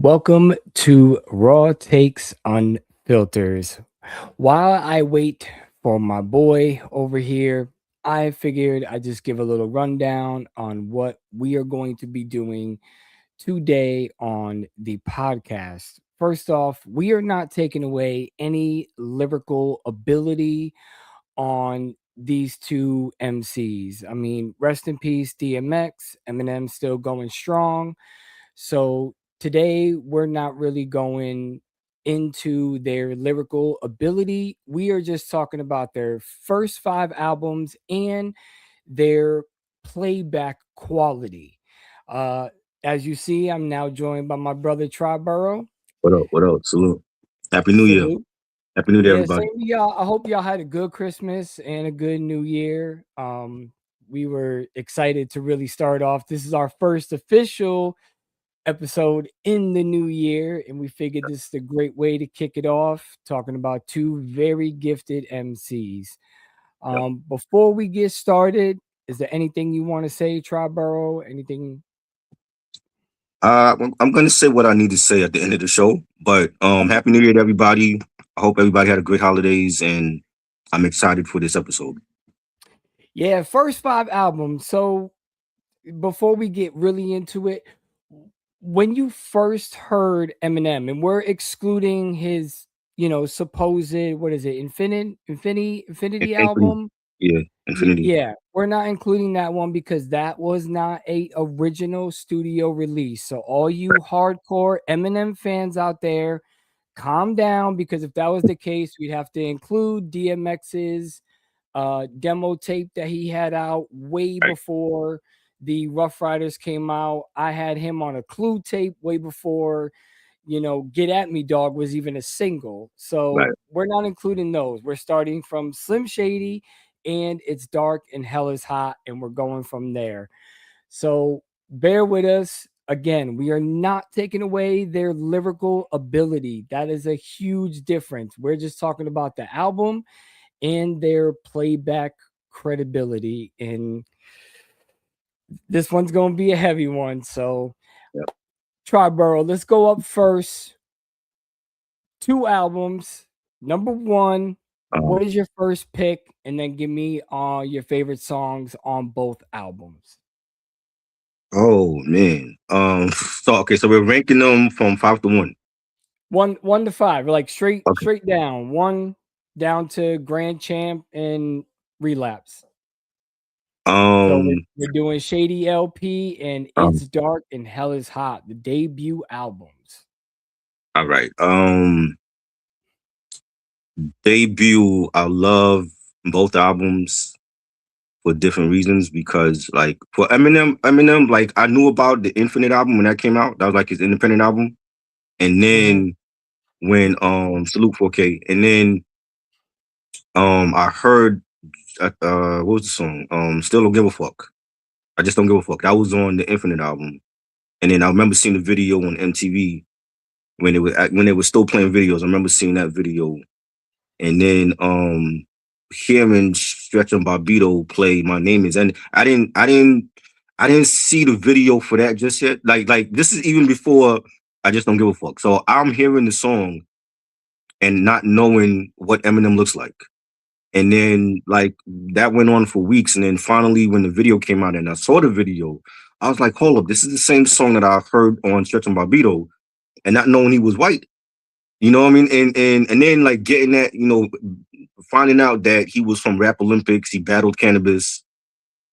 Welcome to Raw Takes Unfilters. While I wait for my boy over here, I figured I'd just give a little rundown on what we are going to be doing today on the podcast. First off, we are not taking away any lyrical ability on these two MCs. I mean, rest in peace, DMX, Eminem still going strong. So today we're not really going into their lyrical ability. We are just talking about their first five albums and their playback quality. Uh, as you see, I'm now joined by my brother Triborough. What up? What up? Salute. Happy New Year. Salute. Happy New Year, Yeah, everybody. same to y'all. I hope y'all had a good Christmas and a good New Year. We were excited to really start off. This is our first official episode in the new year, and we figured this is a great way to kick it off, talking about two very gifted MCs. Yep. Before we get started, is there anything you want to say, Triborough? Anything? I'm gonna say what I need to say at the end of the show, but Happy New Year to everybody. I hope everybody had a great holidays, and I'm excited for this episode. Yeah, first five albums. So before we get really into it, when you first heard Eminem, and we're excluding his, supposed what is it, Infinity Infinity, album. yeah, Infinity. Yeah, we're not including that one because that was not a original studio release. So all you hardcore Eminem fans out there, calm down, because if that was the case, we'd have to include DMX's demo tape that he had out way Right, before the Rough Riders came out. I had him on a Clue tape way before, Get At Me Dog was even a single. right. So we're not including those. We're starting from Slim Shady and It's Dark and Hell is Hot, and we're going from there. So bear with us. Again, we are not taking away their lyrical ability. That is a huge difference. We're just talking about the album and their playback credibility. And this one's going to be a heavy one. So, Yep. Triborough, let's go up first. Two albums. Number one, Um, what is your first pick? And then give me your favorite songs on both albums. oh man. So we're ranking them from 5 to 1. One to five, like Okay. straight down. One down to Grand Champ and Relapse. So Um. we're doing Shady LP and um It's Dark and Hell is Hot, the debut albums. all right. Debut. I love both albums for different reasons because like for Eminem, like I knew about the Infinite album when that came out. That was like his independent album. And Mhm. then when Salute 4K, and then I heard what was the song? Still Don't Give a Fuck. I just don't give a fuck. That was on the Infinite album. And then I remember seeing the video on MTV when they were still playing videos. I remember seeing that video. And then hearing Stretch and Barbito play My Name Is, and I didn't see the video for that just yet. Like this is even before I Just Don't Give a Fuck. So I'm hearing the song and not knowing what Eminem looks like. And then like that went on for weeks. And then finally when the video came out and I saw the video, I was like, hold up, this is the same song that I've heard on Stretch and Barbito, and not knowing he was white. You know what I mean? And then like getting that, finding out that he was from Rap Olympics, he battled cannabis.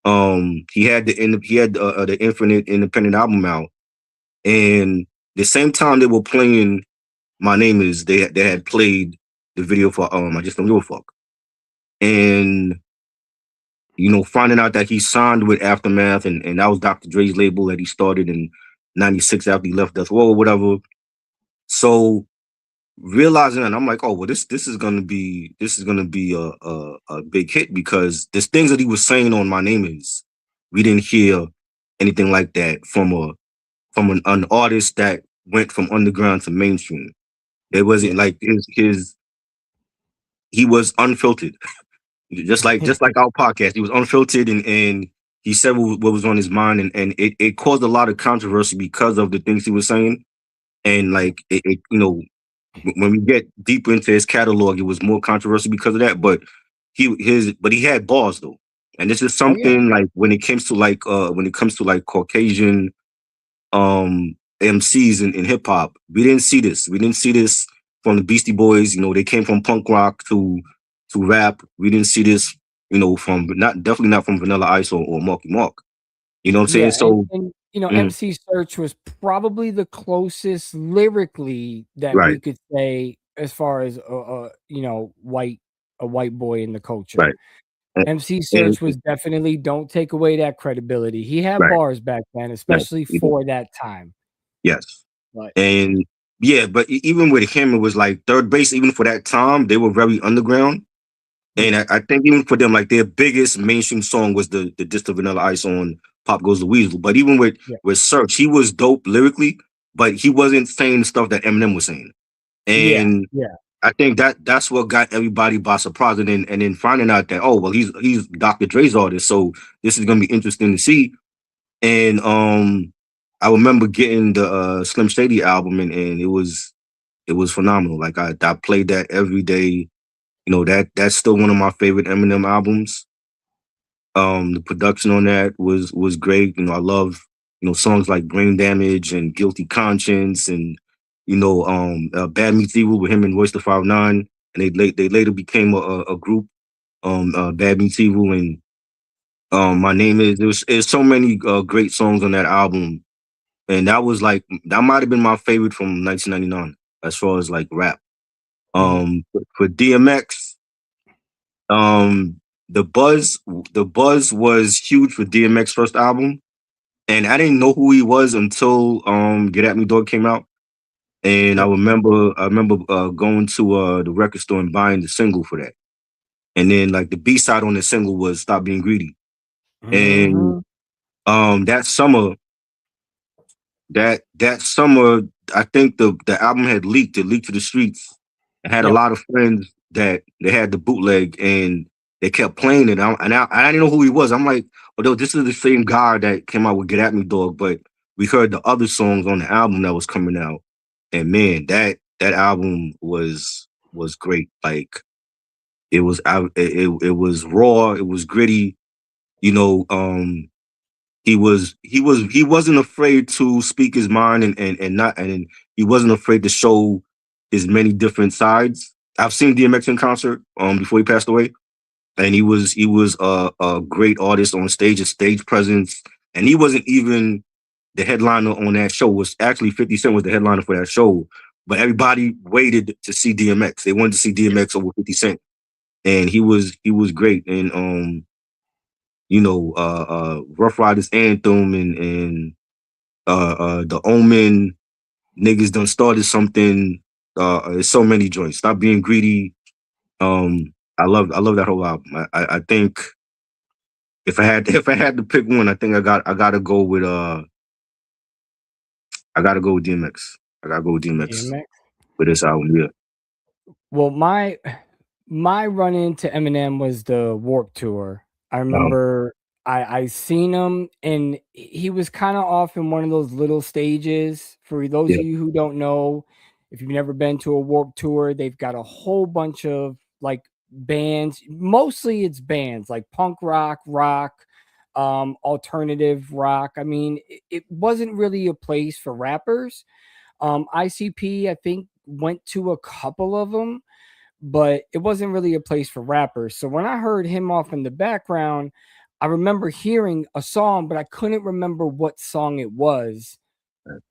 He had the Infinite independent album out, and the same time they were playing My Name Is, they had played the video for I Just Don't Give a Fuck, and finding out that he signed with Aftermath, and that was Dr. Dre's label that he started in '96 after he left Death Row or whatever. So realizing that, I'm like, oh well, this is gonna be a big hit because there's things that he was saying on My Name Is. We didn't hear anything like that from an artist that went from underground to mainstream. It wasn't Yeah. like his he was unfiltered, just like our podcast. He was unfiltered, and he said what was on his mind, and it caused a lot of controversy because of the things he was saying. and like when we get deeper into his catalog, it was more controversial because of that. But he had bars though, and this is Oh yeah, something like when it comes to like Caucasian MCs in hip hop, we didn't see this. We didn't see this from the Beastie Boys. They came from punk rock to rap. We didn't see this. From not definitely not from Vanilla Ice or Marky Mark. You know what I'm saying? yeah, So and mhm, MC Search was probably the closest lyrically that right, we could say as far as a white boy in the culture. right, and, MC and Search was definitely don't take away that credibility. He had right, bars back then, right. especially for that time. Yes. But And yeah, but even with him, it was like third base. Even for that time, they were very underground. And yeah, I think even for them, like their biggest mainstream song was the diss to Vanilla Ice on "Pop Goes the Weasel." But even yeah, with Search, he was dope lyrically, but he wasn't saying stuff that Eminem was saying. yeah, And yeah. I think that's what got everybody by surprise. And then finding out that, oh well, he's Dr. Dre's artist, so this is gonna be interesting to see. And I remember getting the Slim Shady album, and it was phenomenal. Like I played that every day. That's still one of my favorite Eminem albums. The production on that was great. I love songs like Brain Damage and Guilty Conscience, and Bad Meets Evil with him and Royce the 5'9", and they later became a group, Bad Meets Evil, and My Name Is. There's so many great songs on that album, and that might have been my favorite from 1999 as far as like rap. Mhm. For DMX, um, the buzz the buzz was huge for DMX first album, and I didn't know who he was until Get At Me Dog came out. And Yeah. I remember going to the record store and buying the single for that. And then like the B side on the single was Stop Being Greedy. And Mhm. that summer that summer, I think the album had leaked. It leaked to the streets. I had a Yep. lot of friends that they had the bootleg, and they kept playing it. I didn't know who he was. I'm like, although this is the same guy that came out with Get At Me Dog, but we heard the other songs on the album that was coming out, and man, that album was great. Like it was raw. It was gritty. You know, he wasn't afraid to speak his mind, and he wasn't afraid to show his many different sides. I've seen DMX in concert before he passed away, and he was a great artist on stage, a stage presence, and he wasn't even the headliner on that show. Was actually 50 Cent was the headliner for that show, but everybody waited to see DMX. They wanted to see Yeah. DMX over 50 Cent, and he was great. And Rough Riders Anthem and The Omen, niggas done started something. There's so many joints. Stop Being Greedy. I love that whole album. I think if I had to pick one, I think I gotta go with DMX. I gotta go with DMX DMX. for this album. Yeah. Well, my run into Eminem was the Warp Tour. I Um, remember I seen him and he was kind of off in one of those little stages. For those yeah. of you who don't know, if you've never been to a Warp Tour, they've got a whole bunch of like bands. Mostly it's bands like punk rock, rock, alternative rock. I mean, it wasn't really a place for rappers. ICP, I think, went to a couple of them, but it wasn't really a place for rappers. So when I heard him off in the background, I remember hearing a song, but I couldn't remember what song it was.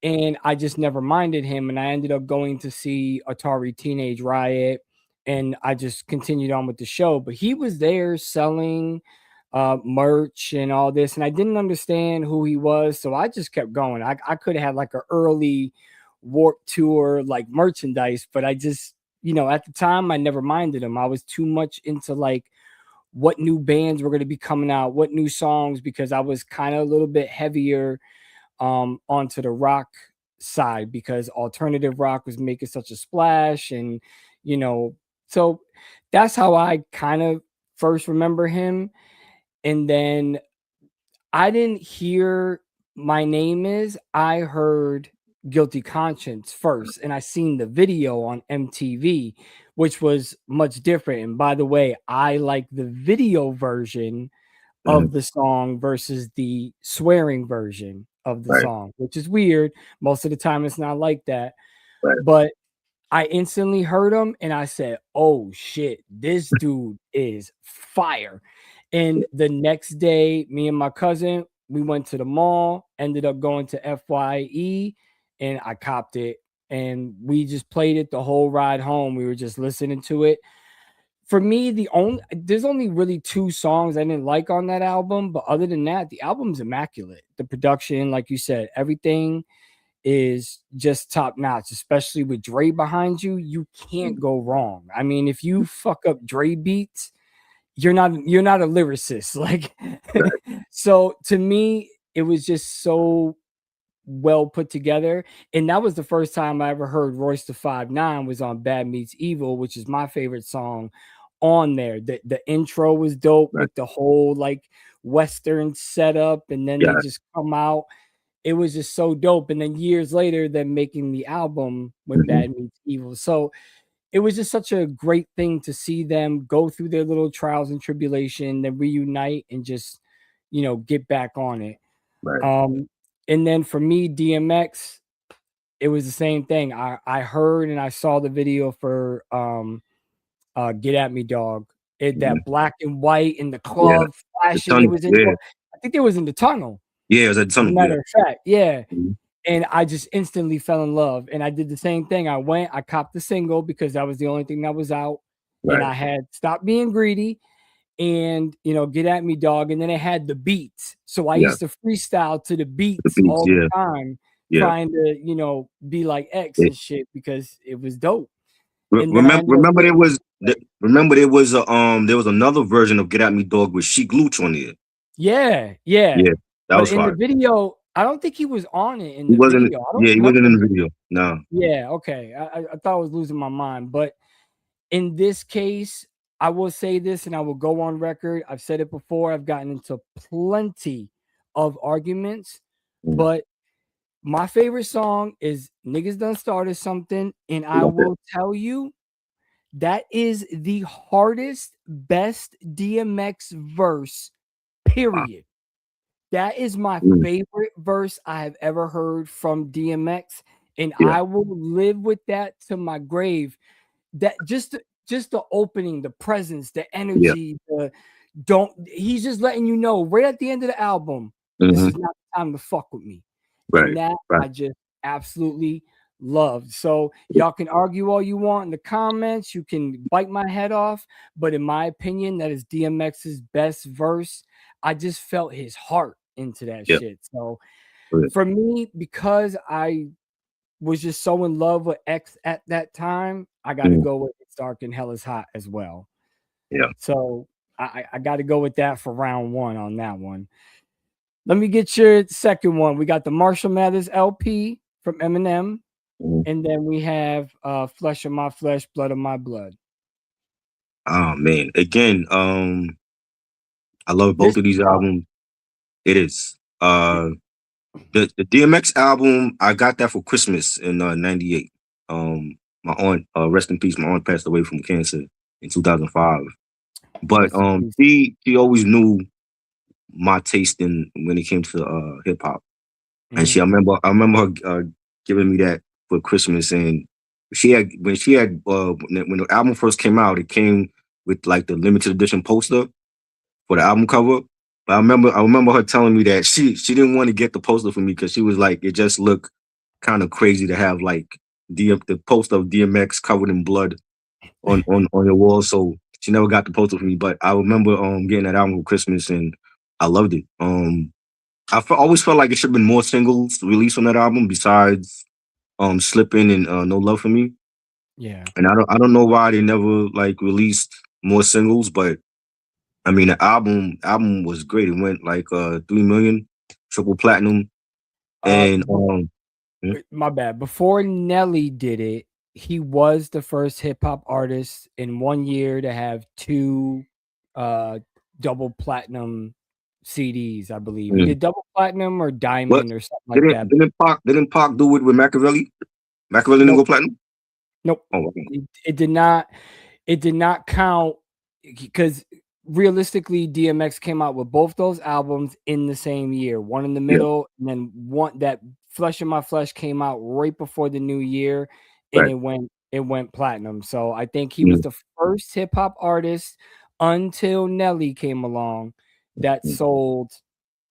And I just never minded him. And I ended up going to see Atari Teenage Riot, and I just continued on with the show. But he was there selling merch and all this, and I didn't understand who he was. So I just kept going. I could have had like an early Warp Tour like merchandise, but I just, at the time I never minded him. I was too much into like what new bands were going to be coming out, what new songs, because I was kind of a little bit heavier onto the rock side because alternative rock was making such a splash. And you know so that's how I kind of first remember him. And then I didn't hear My Name Is, I heard Guilty Conscience first, and I seen the video on MTV, which was much different. And by the way, I like the video version Mm-hmm. of the song versus the swearing version of the Right. song, which is weird. Most of the time, it's not like that. Right. But I instantly heard him and I said, "Oh shit, this dude is fire." And the next day, me and my cousin, we went to the mall, ended up going to FYE, and I copped it. And we just played it the whole ride home. We were just listening to it. For me, there's only really two songs I didn't like on that album, but other than that, the album's immaculate. The production, like you said, everything is just top notch, especially with Dre behind you. You can't go wrong. I mean, if you fuck up Dre beats, you're not a lyricist. Like, Right. so to me, it was just so well put together. And that was the first time I ever heard Royce the 5'9" was on Bad Meets Evil, which is my favorite song on there. The intro was dope Right. with the whole like Western setup, and then they Yeah. just come out. It was just so dope. And then years later, them making the album with Mm-hmm. Bad Meets Evil. So it was just such a great thing to see them go through their little trials and tribulation, then reunite and just, get back on it. Right. Um, and then for me, DMX, it was the same thing. I heard and I saw the video for Get At Me Dog. Mm-hmm. That black and white in the Yeah. club The flashing. It tunnel. was in Yeah. I think it was in the tunnel, Yeah. It was at the as a tunnel. Yeah. matter of fact. Yeah. Mm-hmm. And I just instantly fell in love. And I did the same thing. I copped the single because that was the only thing that was out. And Right. I had stopped being greedy and Get At Me Dog. And then it had the beats. So I Yeah. used to freestyle to the The beats beats. all the Yeah. time, Yeah. trying to, be like X Yeah. and shit because it was dope. And then I Remember, ended up getting remember there was another version of Get At Me Dog with Sheek Luch on it. yeah, yeah. Yeah, that But was in the fire. video, I don't think he was on it in He the wasn't. video. I don't Yeah, he remember wasn't in the him. video. No. Yeah, okay. I thought I was losing my mind. But in this case, I will say this and I will go on record. I've said it before. I've gotten into plenty of arguments, Mm, but my favorite song is Niggas Done Started Something. And I I love that. will tell you, that is the hardest, best DMX verse, Wow. period. That is my Mm, favorite verse I have ever heard from DMX, and yeah. I will live with that to my grave. That just the opening, the presence, the Yeah. energy, the don't he's just letting you know right at the end of the album, this Hmm. is not the time to fuck with me. And Right. that Right. I just absolutely loved. So y'all can argue all you want in the comments, you can bite my head off, but in my opinion, that is DMX's best verse. I just felt his heart into that Yeah. shit. So Right. for me, because I was just so in love with X at that time, I got to Mm, go with It's Dark and Hell is Hot as well. yeah. So I got to go with that for round one on that one. Let me get your second one. We got the Marshall Mathers LP from Eminem, Mhm. and then we have Flesh of My Flesh, Blood of My Blood. Oh man. Again, I love This both of is these tough. albums. It is. Yeah. The DMX album, I got that for Christmas in '98. My aunt, rest in peace, my aunt passed away from cancer in 2005. But Rest in peace. she always knew my taste in when it came to hip hop. And Mhm. I remember her giving me that for Christmas. And she had when the album first came out, it came with like the limited edition poster for the album cover. But I remember her telling me that she didn't want to get the poster for me because she was like, it just looked kind of crazy to have like the poster of DMX covered in blood on your wall. So she never got the poster for me. But I remember getting that album for Christmas and I loved it. Always felt like it should have been more singles released on that album besides Slippin' and No Love for Me. Yeah. And I don't know why they never like released more singles, but I mean the album was great. It went like 3 million, triple platinum, and But hmm, my bad. Before Nelly did it, he was the first hip hop artist in 1 year to have two uh double platinum CDs, I believe. He Mm. did double platinum or What diamond or something like didn't that. didn't Pac didn't Pac do it with Machiavelli? Machiavelli didn't Nope, go platinum. nope. Oh, okay. It did not. It did not count because realistically, DMX came out with both those albums in the same year, one in the Yeah, middle, and then one that Flesh of My Flesh came out right before the new year, and right. it went platinum. So I think he was Mm, the first hip hop artist until Nelly came along that mm. sold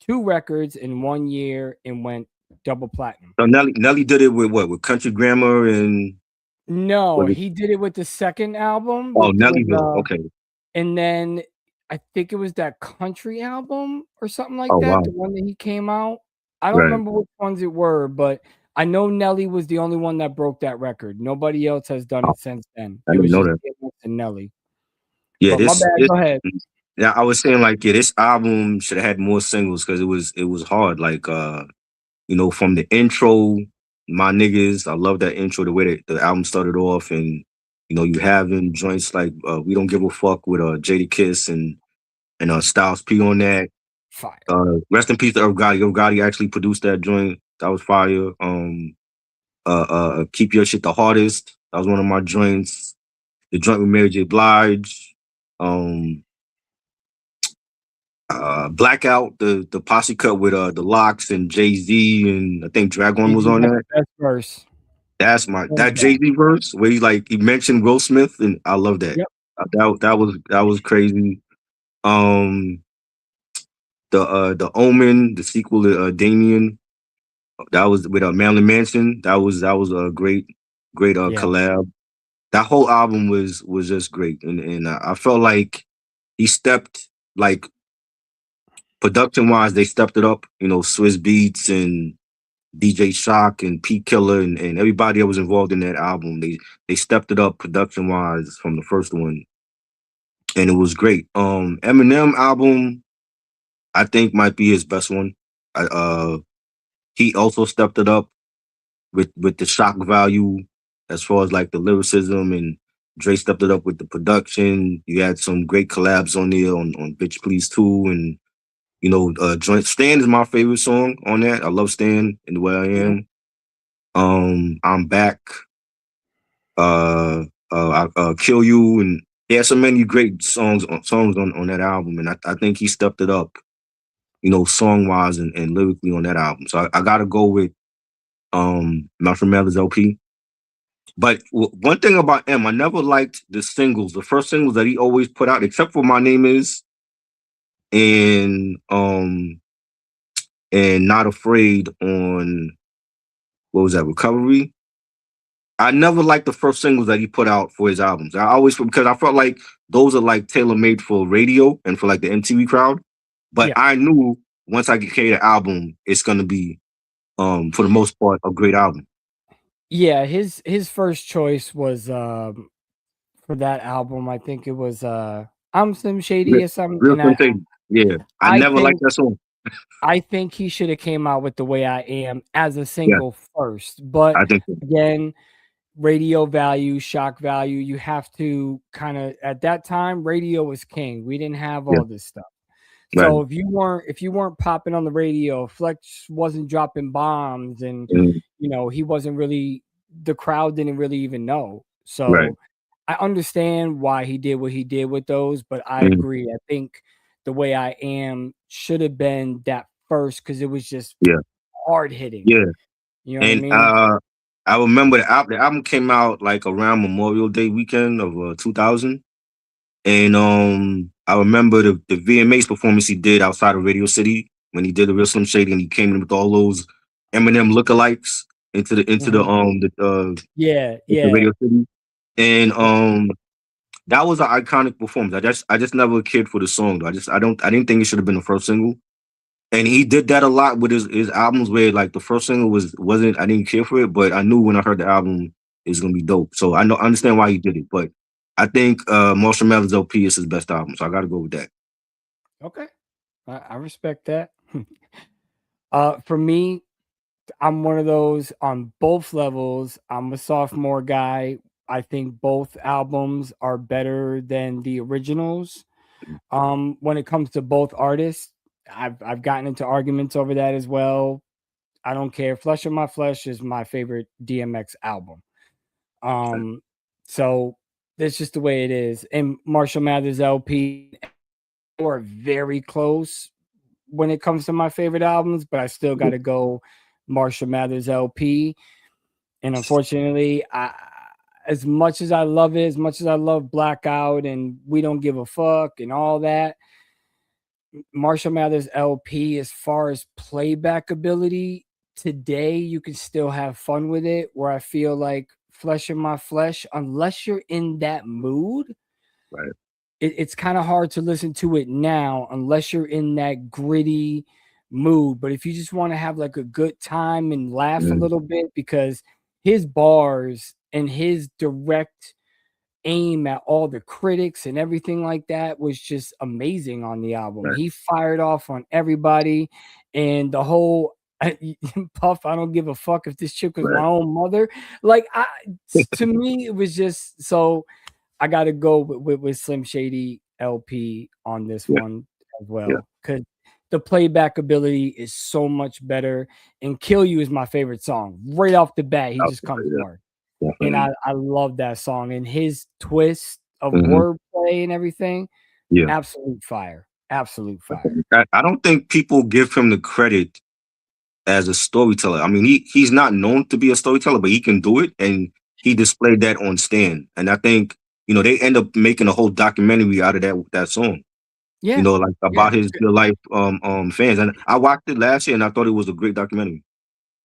2 records in 1 year and went double platinum. So Nelly did it with what? With Country Grammar and No, was it? he did it with the second album Oh, with Nellyville. Okay. and then I think it was that country album or something like Oh that, wow. the one that he came out. I don't Right. remember which ones it were, but I know Nelly was the only one that broke that record. Nobody else has done Oh, it since then. I It didn't was know just that. DMX and Nelly. Yeah, But my this bad, this go ahead. yeah, I was saying like yeah, this album should have had more singles because it was hard. Like from the intro, my niggas, I love that intro, the way that the album started off, and you having joints like We Don't Give a Fuck with Jada Kiss and Styles P on that. Fire. Rest in peace to Irv Gotti. Irv Gotti actually produced that joint. That was fire. Keep Your Shit the Hardest. That was one of my joints. The joint with Mary J. Blige. Um, Blackout, the posse cut with the Locks and Jay Z, and I think Dragon was Jay-Z on had that. the best verse. That's Hands that Jay down. Z verse where he mentioned Will Smith, and I love that. Yep. That was crazy. Um, the Omen, the sequel to Damien, that was with Marilyn Manson. That was a great Yeah. collab. That whole album was just great, and I felt like he stepped like production wise, they stepped it up. Swiss Beats and DJ Shock and Pete Killer and everybody that was involved in that album. They stepped it up production wise from the first one, and it was great. Eminem album, I think might be his best one. He also stepped it up with the shock value as far as like the lyricism, and Dre stepped it up with the production. You had some great collabs on there on Bitch Please too, and joint Stan is my favorite song on that. I love Stan and the way I Mhm. am. I'm back. Kill You, and he had so many great songs on that album, and I think he stepped it up, song wise and lyrically on that album. So I gotta go with Malcolm Mathers LP. But one thing about M, I never liked the singles, the first singles that he always put out, except for My Name Is and Not Afraid on what was that, Recovery. I never liked the first singles that he put out for his albums. I always because I felt like those are like tailor made for radio and for like the MTV crowd. But Yeah. I knew once I get the album, it's gonna be for the most part a great album. Yeah, his first choice was, for that album, I think it was, I'm Slim Shady Real, or something, real and sensation. Yeah, I I never liked think that song. I think he shoulda came out with The Way I Am as a Yeah, single first, but I think so. again, radio value, shock value, you have to kinda at that time, radio was king, we didn't have Yeah, all this stuff. right. So if you weren't popping on the radio, Flex wasn't dropping bombs and, Mhm. he wasn't really the crowd didn't really even know. Right. So I understand why he did what he did with those, but I Mhm. agree. I think The Way I Am should have been that first because it was just Yeah, hard hitting. yeah. You know what I And mean? I remember the album came out like around Memorial Day weekend of 2000. And I remember the VMAs performance he did outside of Radio City when he did the Real Slim Shady, and he came in with all those Eminem lookalikes Mhm. Yeah, into yeah. Radio City, and Yep. that was an iconic performance. I just never cared for the song though. I didn't think it should have been the first single, and he did that a lot with his albums where like the first single wasn't I didn't care for it, but I knew when I heard the album it was gonna be dope. So I understand why he did it, but I think Marshall Mathers LP is his best album, so I got to go with that. Okay. I respect that. For me, I'm one of those on both levels. I'm a sophomore guy. I think both albums are better than the originals. When it comes to both artists, I've gotten into arguments over that as well. I don't care. Flesh of My Flesh is my favorite DMX album. Um, so that's just the way it is. And Marshall Mathers LP are very close when it comes to my favorite albums, but I still got to go Marshall Mathers LP. And unfortunately, as much as I love it, as much as I love Blackout and We Don't Give a Fuck and all that, Marshall Mathers LP, as far as playback ability, today you can still have fun with it. Where I feel like Flesh in My Flesh, unless you're in that mood, Right. it's kind of hard to listen to it now unless you're in that gritty mood. But if you just want to have like a good time and laugh a Mm, little bit, because his bars and his direct aim at all the critics and everything like that was just amazing on the album. right. He fired off on everybody, and the whole Puff, I don't give a fuck if this chick was my Right. own mother. Like to me, it was just so I got to go with Slim Shady LP on this Yeah. one as Yeah. well, because the playback ability is so much better. And Kill You is my favorite song. Right off the bat, he I'll just say comes that. hard. And Definitely. I love that song. And his twist of Hmm. wordplay and everything, Yeah. absolute fire. Absolute fire. I don't think people give him the credit as a storyteller. I mean, he's not known to be a storyteller, but he can do it, and he displayed that on Stan. And I think they end up making a whole documentary out of that song. Yeah. Like Yeah. about his real life fans. And I watched it last year, and I thought it was a great documentary.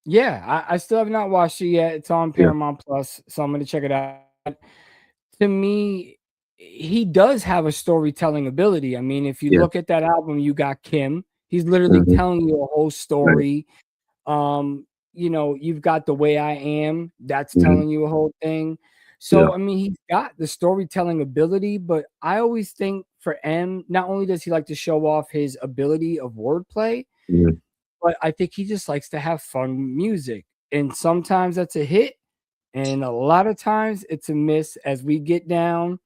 Yeah. I still have not watched it yet. It's on Yeah. Paramount Plus, so I'm gonna check it out. To me, he does have a storytelling ability. I mean, if you Yeah. look at that album, you got Kim. He's literally Hmm. telling you a whole Right. story. You've got The Way I Am, that's Hmm. telling you a whole thing. Yeah. So, I mean, he's got the storytelling ability, but I always think for M, not only does he like to show off his ability of wordplay, Hmm. but I think he just likes to have fun with music. And sometimes that's a hit, and a lot of times it's a miss. As we get down,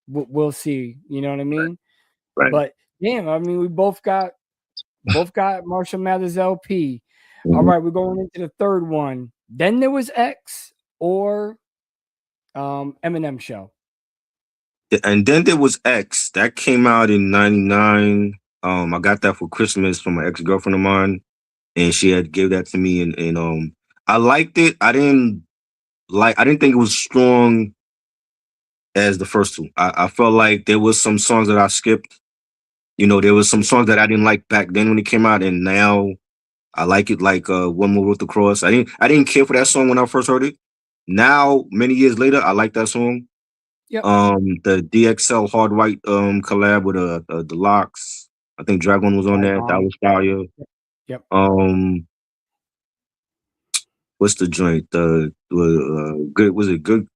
we'll see. You know what I mean? Right. But damn, I mean, we both got Marshall Mathers LP. All Hmm. right, we're going into the third one. Then there was X or Eminem show. And then there was X that came out in '99. I got that for Christmas from my ex girlfriend of mine, and she had gave that to me, and I liked it. I didn't think it was strong as the first two. I felt like there was some songs that I skipped. There was some songs that I didn't like back then when it came out, and now I like it. Like One More with the Cross. I didn't care for that song when I first heard it. Now, many years later, I like that song. Yep. The DXL Hard White collab with the Locks. I think Dragon was on Right that. That on. was fire. Yep. Yep. Um, what's the joint? Good was it good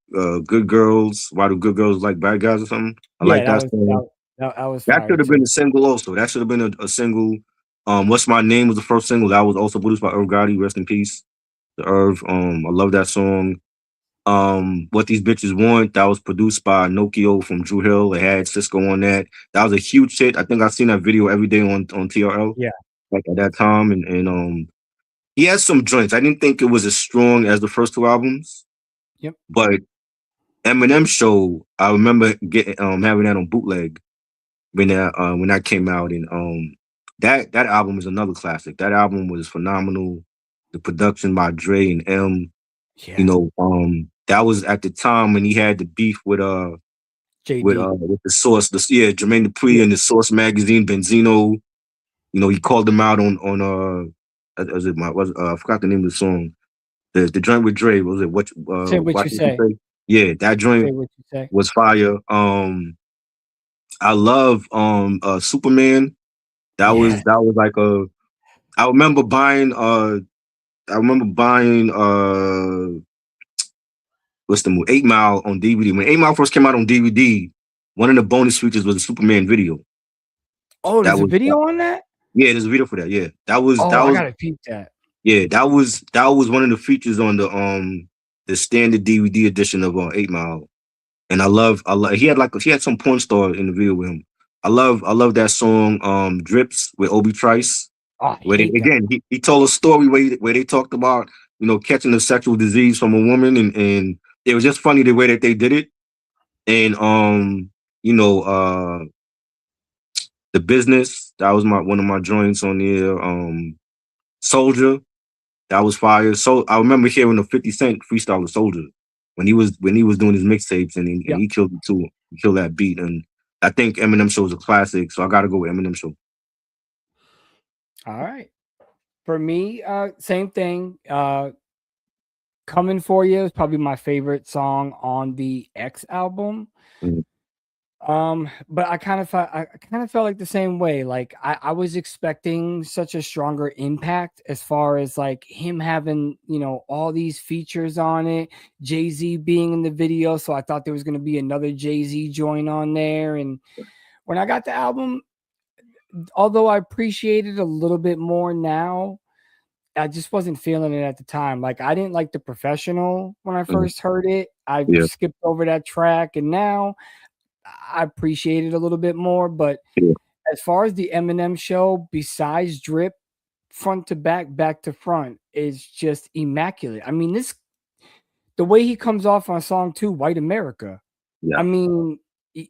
girls? Why do good girls like bad guys or something? I Yeah, like that that was song. that was That fire should have been too. a single also. That should have been a single. What's My Name was the first single. That was also produced by Irv Gotti. Rest in peace to Irv. I love that song. What These Bitches Want, that was produced by Nokio from Drew Hill. It had Cisco on that. That was a huge hit. I think I've seen that video every day on TRL Yeah. like at that time. And he has some joints. I didn't think it was as strong as the first two albums, Yep. but Eminem Show, I remember getting having that on bootleg when that came out, and that album is another classic. That album was phenomenal. The production by Dre and M. Yeah. That was at the time when he had the beef JD. with the Source, Jermaine Dupri Yeah. and the Source magazine, Benzino. He called them out on was it I forgot the name of the song. The joint with Dre, was it Say what what you did you say. say? Yeah, that Say joint what you say. was fire. I love Superman. That was Yeah. that was like a I remember buying what's the movie? 8 Mile on DVD. When 8 Mile first came out on DVD, one of the bonus features was a Superman video. Oh, That there's a was video on that? yeah, there's a video for that. Yeah, that was Oh, that I was gotta peep that. yeah, that was one of the features on the standard DVD edition of 8 Mile. And I love he had some porn star in the video with him. I love that song, Drips with Obi Trice, Oh, I where they hate that. again he told a story where they talked about, catching a sexual disease from a woman, and it was just funny the way that they did it. And you know, the business, that was my one of my joints on there. Soldier, that was fire. So I remember hearing the 50 Cent freestyle with Soldier when he was doing his mixtapes, and Yep. he killed it too. He killed that beat, and I think Eminem Show is a classic, so I got to go with Eminem Show. All right. For me, same thing. Coming for You is probably my favorite song on the X album. Mhm. But I kind of felt like the same way. Like I was expecting such a stronger impact as far as like him having, all these features on it, Jay-Z being in the video. So I thought there was gonna be another Jay-Z joint on there. And when I got the album, although I appreciate it a little bit more now, I just wasn't feeling it at the time. Like I didn't like The Professional when I Mhm. first heard it. I Yeah, skipped over that track, and now I appreciate it a little bit more. But yeah, as far as the Eminem Show, besides Drip, front to back, back to front, is just immaculate. I mean, this the way he comes off on song 2, White America. yeah, I mean, e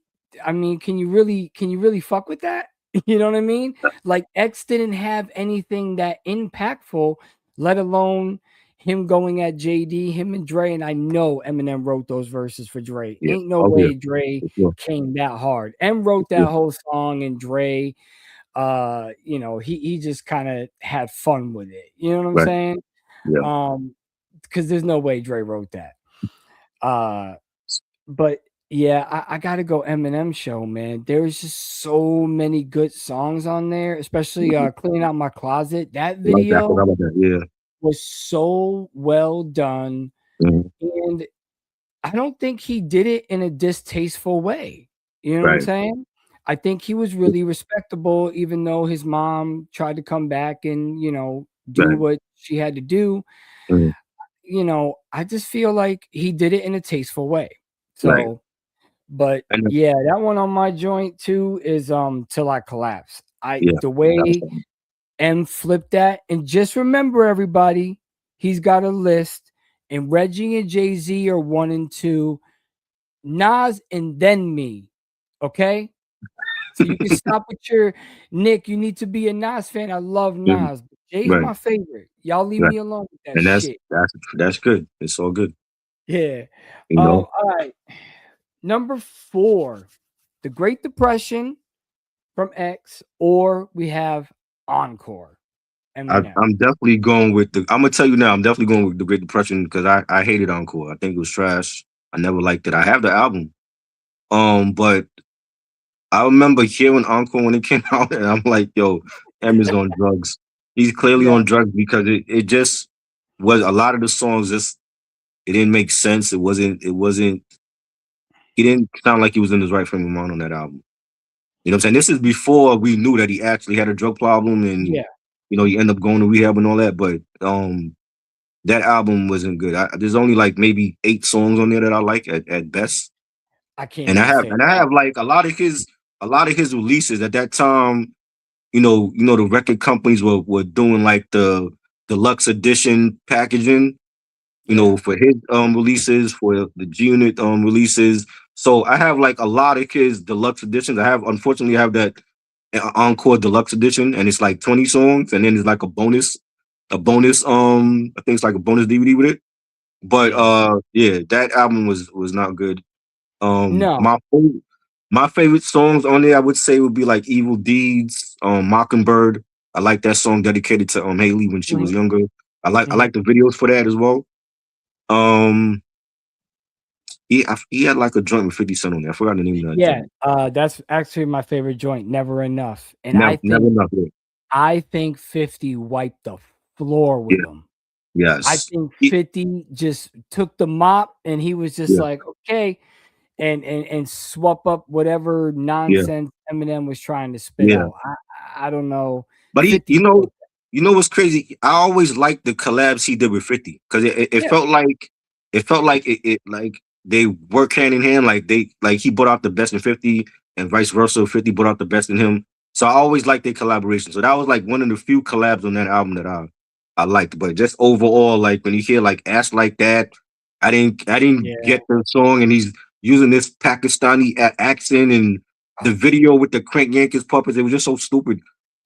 can you really fuck with that? You know what I mean? Like, X didn't have anything that impactful, let alone him going at JD, him and Dre, and I know Eminem wrote those verses for Dre. yeah. Ain't no Oh yeah, way Dre for sure. came that hard. M wrote Yeah, that whole song, and Dre, he just kinda had fun with it. You know what I'm right. saying? Yeah, Um, because there's no way Dre wrote that. Uh but yeah, I gotta go Eminem Show, man. There's just so many good songs on there, especially I Cleaning Out My Closet. That like that. I forgot video about that. Yeah. was so well done, Mhm. and I don't think he did it in a distasteful way. You know what I'm Right. saying? I think he was really respectable, even though his mom tried to come back and, do Right. what she had to do. Mhm. I just feel like he did it in a tasteful way. Right. So, but And yeah, that one on my joint too is Till I Collapse. yeah, The that was way fun. M flipped that, and just remember everybody, he's got a list, and Reggie and Jay-Z are 1 and 2, Nas and then me. Okay? So you can stop with your Nick, you need to be a Nas fan. I love Mhm. Nas. But Jay's Right. my favorite. Y'all leave Right. me alone with that And that's shit. that's that's good. It's all good. Yeah. You know, All right. Number 4, The Great Depression from X, or we have Encore, Eminem. I'm definitely going with the. I'm gonna tell you now. I'm definitely going with the Great Depression because I hated Encore. I think it was trash. I never liked it. I have the album. But I remember hearing Encore when it came out, and I'm like, yo, M is on drugs. He's clearly Yeah, on drugs because it just was a lot of the songs just it didn't make sense. It wasn't. He didn't sound like he was in his right frame of mind on that album. You know what I'm saying? This is before we knew that he actually had a drug problem, and yeah. he ended up going to rehab and all that. But that album wasn't good. There's only like maybe 8 songs on there that I like at best. I can't And I even have say and I that. have like a lot of his releases at that time. The record companies were doing like the deluxe edition packaging, Yeah. for his releases, for the G Unit releases. So I have like a lot of his deluxe editions. Unfortunately I have that encore deluxe edition, and it's like 20 songs, and then it's like a bonus I think it's like a bonus DVD with it. But Yeah. yeah, that album was not good. No. My favorite songs on there, I would say, would be like Evil Deeds, Mockingbird. I like that song dedicated to Haley when she was Mhm, younger. I like mhm. the videos for that as well. Um he had like a joint with 50 Cent on there. I forgot the name of that Yeah, joint. that's actually my favorite joint, Never Enough, and Never enough. Yeah. I think 50 wiped the floor Yeah. with him. I Yes. think 50 just took the mop, and he was just Yeah. like, "Okay," and swap up whatever Yeah. nonsense Eminem was trying to spit Yeah. out. I don't know. But he, 50 killed that. what's crazy? I always liked the collabs he did with 50 because it Yeah, felt like it like they work hand in hand. Like he brought out the best in 50, and vice versa. 50 brought out the best in him. So I always liked their collaboration. So that was like one of the few collabs on that album that I liked. But just overall, like when you hear like Ass Like That, I didn't Yeah. get the song, and he's using this Pakistani accent, and the video with the Crank Yankers puppets. It was just so stupid.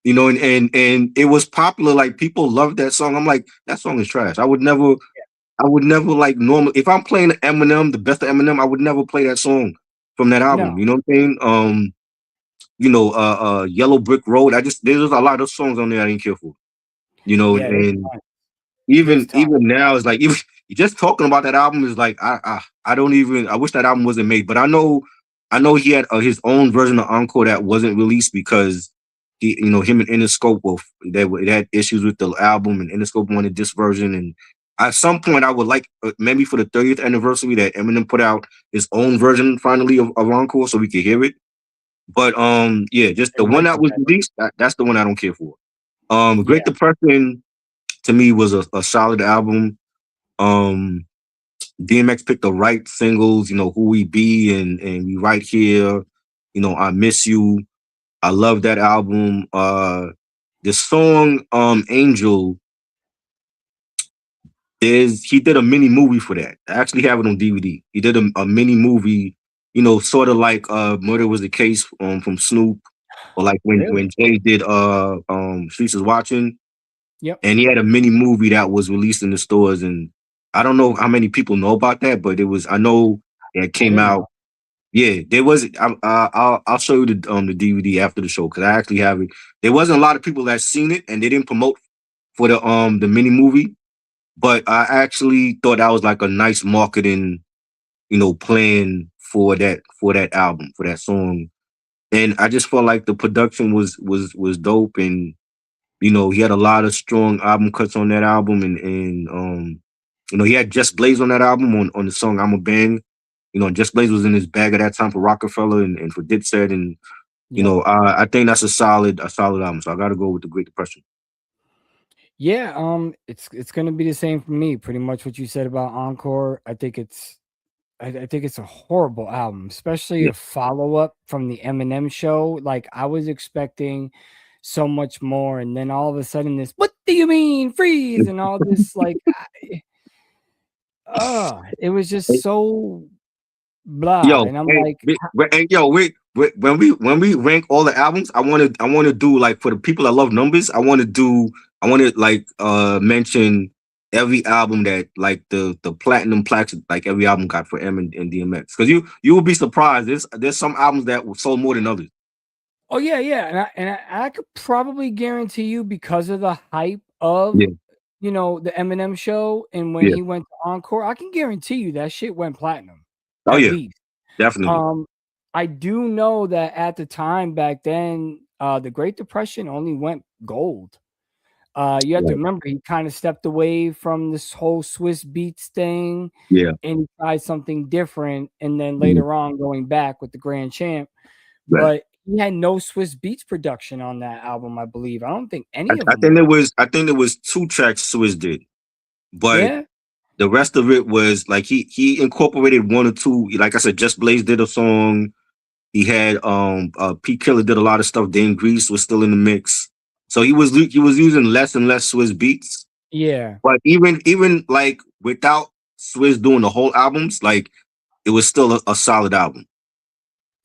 And it was popular. Like people loved that song. I'm like, that song is trash. I would never like normal. If I'm playing Eminem, the best of Eminem, I would never play that song from that No. album. You know what I'm saying? Yellow Brick Road. There's a lot of songs on there I didn't care for. Yeah, there's And tons. There's even tons. even now it's like even just talking about that album is like I don't even I wish that album wasn't made. But I know he had his own version of Encore that wasn't released because him and Interscope it had issues with the album, and Interscope wanted this version. And at some point I would like maybe for the 30th anniversary that Eminem put out his own version finally of Encore so we could hear it. But yeah, just It the one might that be was better. released, that's the one I don't care for. Yeah. Great Depression to me was a solid album. Um, DMX picked the right singles, Who We Be and We Right Here, I Miss You. I love that album. The song Angel is he did a mini movie for that. I actually have it on DVD. He did a mini movie, sort of like Murder Was the Case from Snoop, or like when Really? Jay did Streets is Watching. Yep. And he had a mini movie that was released in the stores. And I don't know how many people know about that, but I know that I came didn't out. know. Yeah, there was. I'll show you the DVD after the show because I actually have it. There wasn't a lot of people that seen it, and they didn't promote for the mini movie. But I actually thought that was like a nice marketing, plan for that album, for that song. And I just felt like the production was dope. And he had a lot of strong album cuts on that album, and he had Just Blaze on that album on the song "I'm a Bang." Just Blaze was in his bag at that time for Rockefeller and for Dipset, and Yep. I think that's a solid album. So I got to go with the Great Depression. Yeah, it's gonna be the same for me. Pretty much what you said about Encore. I think it's a horrible album, especially Yeah, a follow up from the Eminem show. Like I was expecting so much more, and then all of a sudden this, what do you mean freeze, and all this like, it was just so blah, yo, and I'm hey, like, when we rank all the albums, I want to do like for the people that love numbers. I want to like mention every album that like the platinum plaques like every album got for M and DMX, because you will be surprised. There's some albums that sold more than others. oh yeah, yeah, and I could probably guarantee you because of the hype of Yeah, the Eminem show, and when yeah. he went to Encore, I can guarantee you that shit went platinum, Oh at yeah, least. definitely. Um, I do know that at the time back then, the Great Depression only went gold. You have to Right. remember he kind of stepped away from this whole Swiss Beats thing Yeah. and he tried something different, and then Mhm. later on going back with the Grand Champ. Right. But he had no Swiss Beats production on that album, I believe. I don't think I, any of I them think were. there was two tracks Swizz did, but Yeah, the rest of it was like he incorporated one or two. Like I said, Just Blaze did a song. He had P Killer did a lot of stuff. Dane Grease was still in the mix. So he was using less and less Swizz beats. yeah, But even like without Swizz doing the whole albums, like it was still a solid album.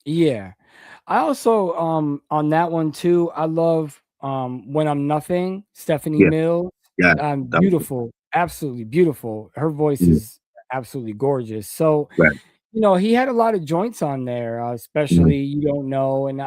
yeah. I also on that one too, I love When I'm Nothing, Stephanie Yeah, Mills. yeah, that was Beautiful, absolutely beautiful. Her voice good. is absolutely gorgeous. So, Right. he had a lot of joints on there, Mhm. especially You Don't Know, and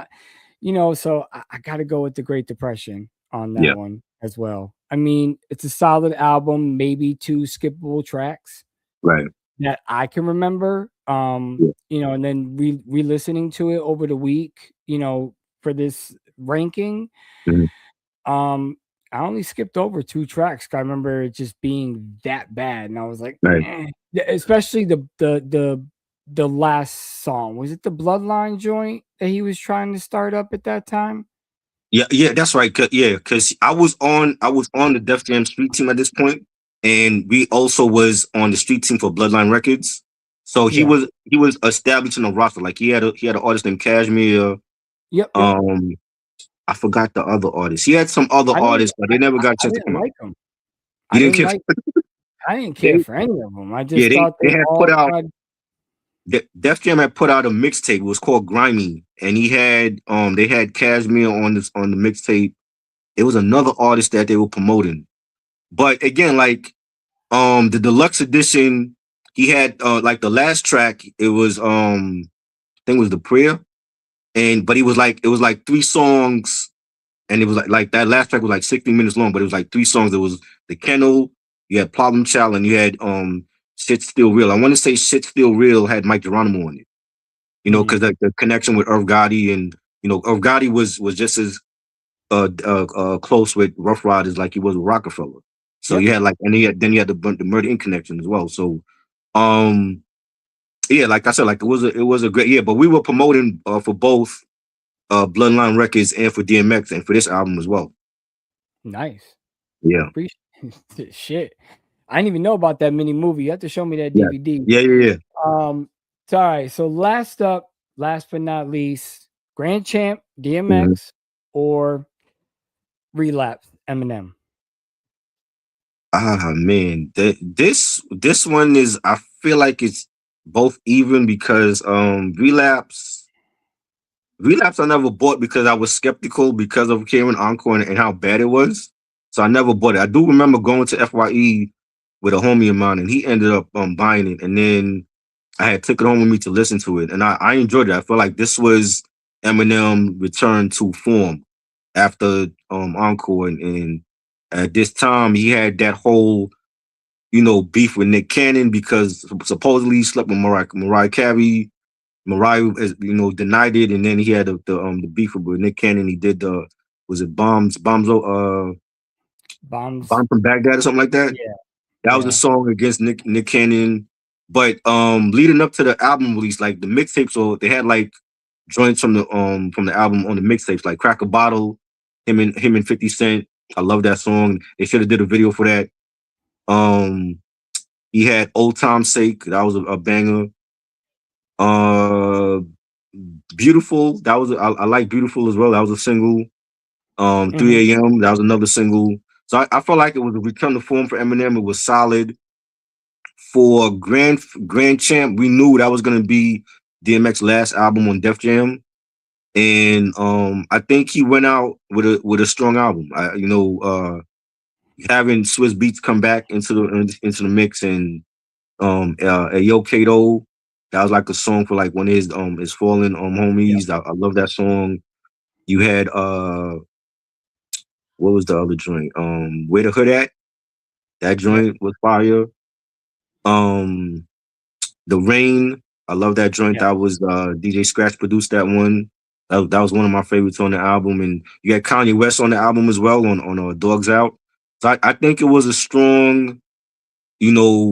so I got to go with the Great Depression on that Yeah, one as well. I mean, it's a solid album, maybe two skippable tracks right. that I can remember. Yeah. And then re-listening to it over the week, for this ranking. Mhm. Um, I only skipped over two tracks. 'Cause I remember it just being that bad, and I was like, Right. eh. Especially the last song. Was it the Bloodline joint that he was trying to start up at that time? Yeah, yeah, that's right. Because I was on the Def Jam Street team at this point, and we also was on the street team for Bloodline Records. So he Yeah. was he was establishing a roster. Like he had an artist named Cashmere. Yep, yep. Um, I forgot the other artists. He had some other I didn't artists, but they never got a I chance to didn't come out. like them. You I didn't didn't care. like I didn't care They for any of them. I yeah just thought they they had put all out tried. Def Jam had put out a mixtape. It was called Grimy, and he had they had Cashmere on the mixtape. It was another artist that they were promoting. But again, like the deluxe edition, he had like the last track, it was I think it was the prayer. And but he was like it was like three songs, and it was like that last track was like 60 minutes long, but it was like three songs. It was the Kennel, you had Problem Child, and you had Shit Still Real. I want to say Shit Still Real had Mike Geronimo on it. Mhm. Because the connection with Irv Gotti, and Irv Gotti was just as close with Rough Riders like he was with Rockefeller. So Yep. you had like, and you had the Murder Inc. connection as well. So um yeah, like I said, like it was a great year. But we were promoting for both Bloodline Records and for DMX and for this album as well. Nice. I Yeah, appreciate shit. I didn't even know about that mini movie. You have to show me that yeah, DVD. yeah, yeah, yeah. Um, so, all right. So last up, last but not least, Grand Champ, Mhm. DMX, or Relapse, Eminem. Ah man, this one is, I feel like it's both even because Relapse I never bought because I was skeptical because of Karen Encore and how bad it was. So I never bought it. I do remember going to FYE with a homie of mine, and he ended up buying it. And then I had took it home with me to listen to it. And I enjoyed it. I feel like this was Eminem return to form after Encore. And at this time, he had that whole, beef with Nick Cannon because supposedly he slept with Mariah Carey. Mariah, denied it, and then he had the beef with Nick Cannon. He did the was it Bombs. Bomb from Baghdad or something like that. Yeah. That was a Yeah. song against Nick Cannon. But leading up to the album release, like the mixtape, so they had like joints from the album on the mixtapes, like Crack a Bottle, him and 50 Cent. I love that song. They should have did a video for that. Um, he had Old Time's Sake. That was a banger. Uh, Beautiful. I like Beautiful as well. That was a single. Mhm. 3 a.m. That was another single. So I felt like it was a return to form for Eminem. It was solid. For Grand Champ, we knew that was gonna be DMX last album on Def Jam. And I think he went out with a strong album. Having Swiss Beats come back into the mix, and Yo Kato, that was like a song for like one of his fallen Yep. homies. I love that song. You had what was the other joint? Where the Hood At? That Yep. joint was fire. Um The Rain, I love that joint. Yeah. That was DJ Scratch produced that one. That was one of my favorites on the album. And you had Kanye West on the album as well on Dogs Out. So I think it was a strong,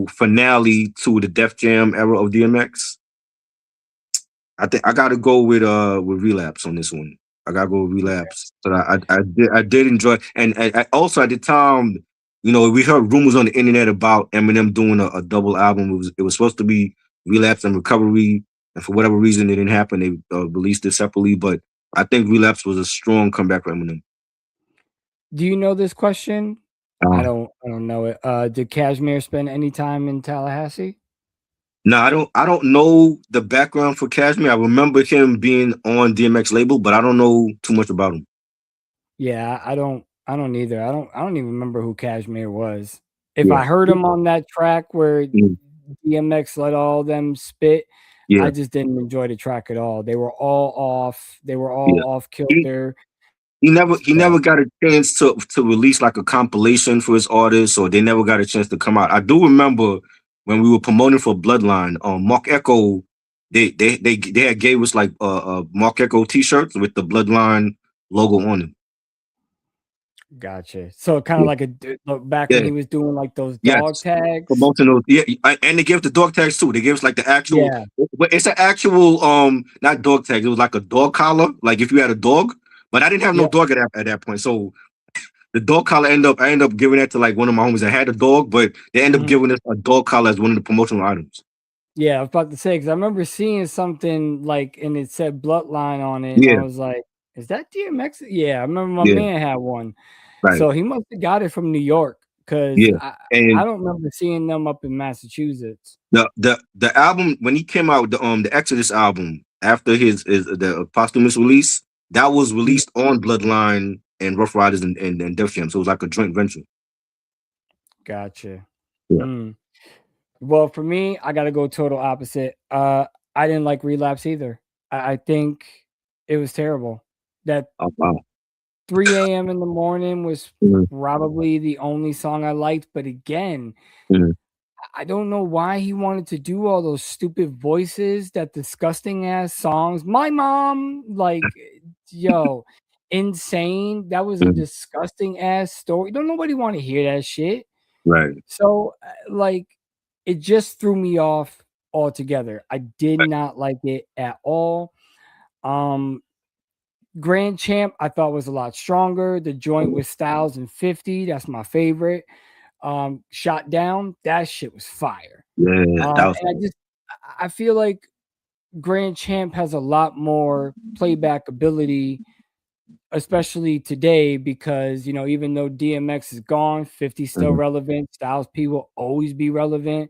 finale to the Def Jam era of DMX. I think I gotta go with Relapse on this one. I gotta go with Relapse. So I did enjoy, and also at the time, we heard rumors on the internet about Eminem doing a double album. It was supposed to be Relapse and Recovery, and for whatever reason it didn't happen. They released it separately, but I think Relapse was a strong comeback for Eminem. Do you know this question? Uh, I don't know it. Did Cashmere spend any time in Tallahassee? no, I don't know the background for Cashmere. I remember him being on DMX label, but I don't know too much about him. Yeah, I don't either. I don't even remember who Cashmere was. If Yeah, I heard him on that track where Mhm. DMX let all them spit, I Yeah, just didn't enjoy the track at all. They were all off. They were yeah. all off He kilter. he never he So, never got a chance to release like a compilation for his artists, or they never got a chance to come out. I do remember when we were promoting for Bloodline, Mark Echo, they had gave us like Mark Echo t-shirts with the Bloodline logo on them. gotcha. So kinda Yeah, like a d look back when yeah, he was doing, like, those yes. dog tags? Promoting those, yeah, and they gave us the dog tags too. They gave us like the actual, Yeah. but it's an actual not dog tag. It was like a dog collar, like if you had a dog. But I didn't have no Yep. dog at that point, so the dog collar I ended up giving that to like one of my homies that had a dog, but they ended up Mhm. giving us a dog collar as one of the promotional items. Yeah, I was about to say because I remember seeing something like, and it said Bloodline on it, and I Yeah, was like, "Is that DMX?" Yeah, I remember my yeah, man had one, right, so he must have got it from New York because yeah. I And don't remember seeing them up in Massachusetts. the album when he came out, the Exodus album after his the posthumous release, that was Mm, released on Bloodline and Rough Riders and Def Jam. So it was like a joint venture. gotcha. Yeah. Mm. Well, for me, I gotta go total opposite. I didn't like Relapse either. I think it was terrible. That Oh, wow. 3 a.m. in the morning was Mhm, probably the only song I liked, but again, mhm, I don't know why he wanted to do all those stupid voices, that disgusting ass songs. My mom, like, yo, insane. That was a mhm. disgusting ass story. Don't nobody want to hear that shit. Right, So, like, it just threw me off altogether. I did right, not like it at all. Um, Grand Champ, I thought was a lot stronger. The joint mhm. with Styles and 50, that's my favorite. Shot Down, that shit was fire. Yeah, that was And I feel like Grand Champ has a lot more playback ability, especially today, because even though DMX is gone, 50 still mhm, relevant. Styles P will always be relevant.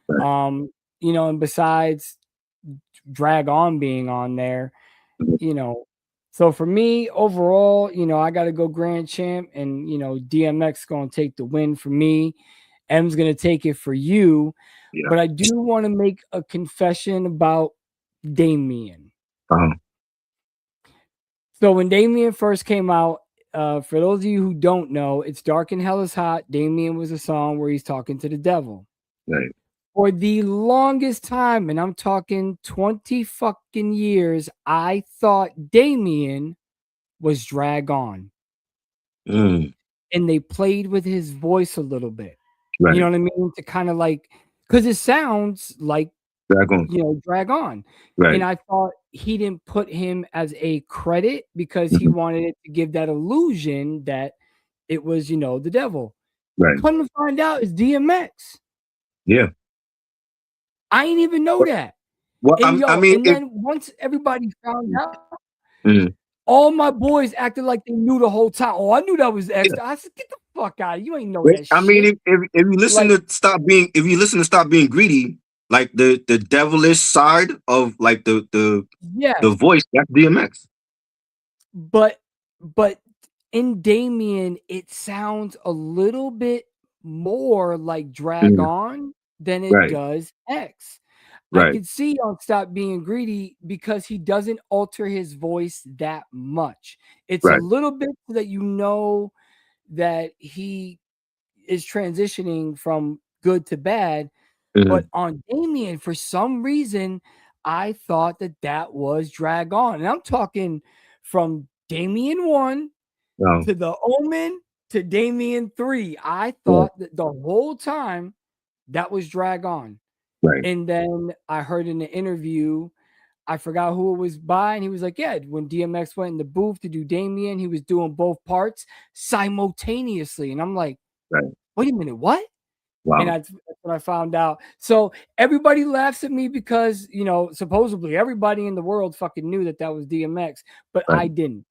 right, Um, and besides Drag On being on there, mhm, you know. So for me, overall, I got to go Grand Champ, and DMX going to take the win for me. M's going to take it for you, yeah, but I do want to make a confession about Damien. uh-huh, So when Damien first came out, for those of you who don't know, it's Dark and Hell is Hot. Damien was a song where he's talking to the devil. right, For the longest time, and I'm talking 20 fucking years, I thought Damien was Drag On. mm, And they played with his voice a little bit. You know right, what I mean? To kind of like, because it sounds like, Dragon, Drag On. And right, I thought he didn't put him as a credit because he mhm, wanted it to give that illusion that it was, the devil. right, Come to find out, it's DMX. yeah. I ain't even know But that. well, And I yo, mean, and if then once everybody found out, mhm, all my boys acted like they knew the whole time. Oh, I knew that was yeah. X. I said, get the fuck out of here. You ain't know But, that I mean, shit. if you listen Like, to if you listen to Stop Being Greedy, like the devilish side of like the yes, voice, that's DMX. but but in Damien, it sounds a little bit more like Drag Mhm, On than it right, does X. I right, could see on Stop Being Greedy because he doesn't alter his voice that much. It's a right, little bit so that that he is transitioning from good to bad. But mhm, on Damien, for some reason, I thought that that was Drag On. And I'm talking from Damien 1 um, to the Omen to Damien 3. I yeah, thought that the whole time that was Drag On. right, And then I heard in the interview, I forgot who it was by, and he was like, yeah, when DMX went in the booth to do Damien, he was doing both parts simultaneously. And I'm like, right, wait a minute, what? And wow, that's what I found out. So everybody laughs at me because, supposedly everybody in the world fucking knew that that was DMX, but right, I didn't.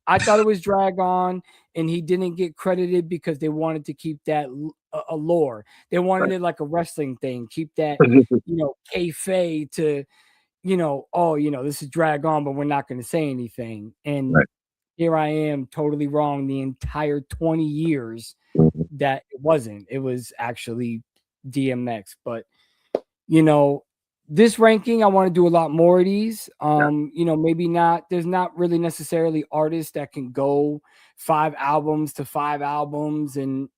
I thought it was Drag On, and he didn't get credited because they wanted to keep that a lore. They wanted right, it like a wrestling thing, keep that, kayfabe to, oh, this is Drag On, but we're not going to say anything. And right, here I am, totally wrong the entire 20 years mhm, that it wasn't. It was actually DMX. But you know, this ranking, I want to do a lot more of these. yeah, Maybe not. There's not really necessarily artists that can go 5 albums to 5 albums and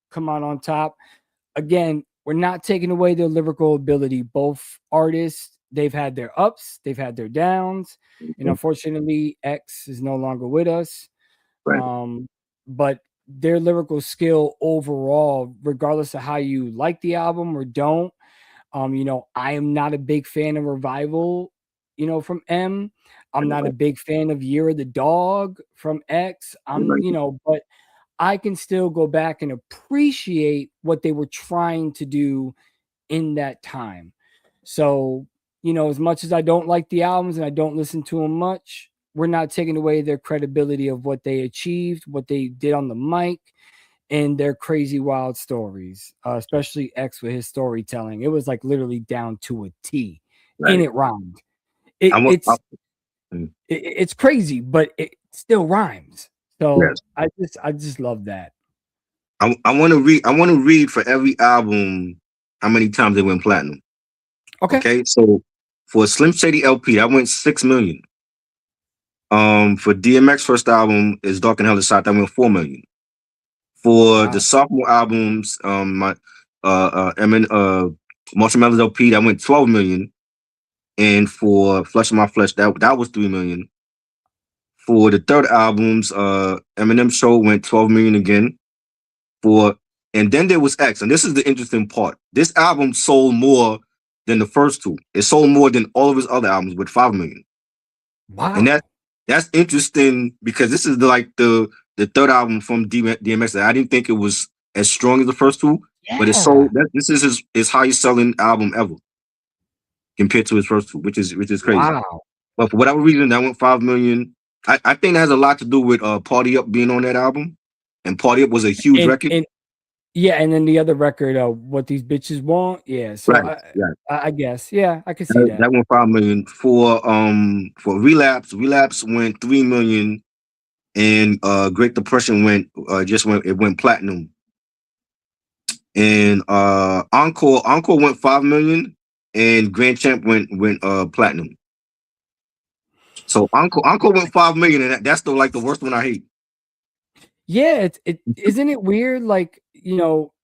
come out on top. Again, we're not taking away their lyrical ability. Both artists, they've had their ups, they've had their downs, and mhm, unfortunately, X is no longer with us. right, Um, but their lyrical skill overall, regardless of how you like the album or don't, I am not a big fan of Revival, from M. I'm not a right, big fan of Year of the Dog from X. right, But I can still go back and appreciate what they were trying to do in that time. So, as much as I don't like the albums and I don't listen to them much, we're not taking away their credibility of what they achieved, what they did on the mic, and their crazy wild stories. Especially X with his storytelling. It was like literally down to a T, and Right. it rhymed. I It, want. it's Mm, it's crazy, but it still rhymes. So yes. I just love that. I want to read. I want to read for every album how many times they went platinum. Okay. Okay, so for Slim Shady LP, that went 6 million. For DMX first album is Dark and Hell Inside, that went 4 million. For the Wow. sophomore albums, my Emin Marshmallows LP, that went 12 million. And for Flesh of My Flesh, that was 3 million. For the third albums, Eminem Show went 12 million again. For and then there was X, and this is the interesting part. This album sold more than the first two. It sold more than all of his other albums with 5 million. And Wow. that's interesting because this is the third album from DMX. I didn't think it was as strong as the first two, but it Yeah. sold. This is his highest selling album ever compared to his first two, which is crazy. Wow. But for whatever reason, that went 5 million. I think that has a lot to do with Party Up being on that album, and Party Up was a huge And record. and yeah, and then the other record, what these bitches want. Yeah. So Right, I right. I, I guess, yeah, I could see That that. went 5 million. For Relapse. Relapse went 3 million, and Great Depression went platinum. And Encore went 5 million, and Grand Champ went platinum. So Encore went 5 million, and that's the worst one I hate. Yeah, it isn't it weird? Like,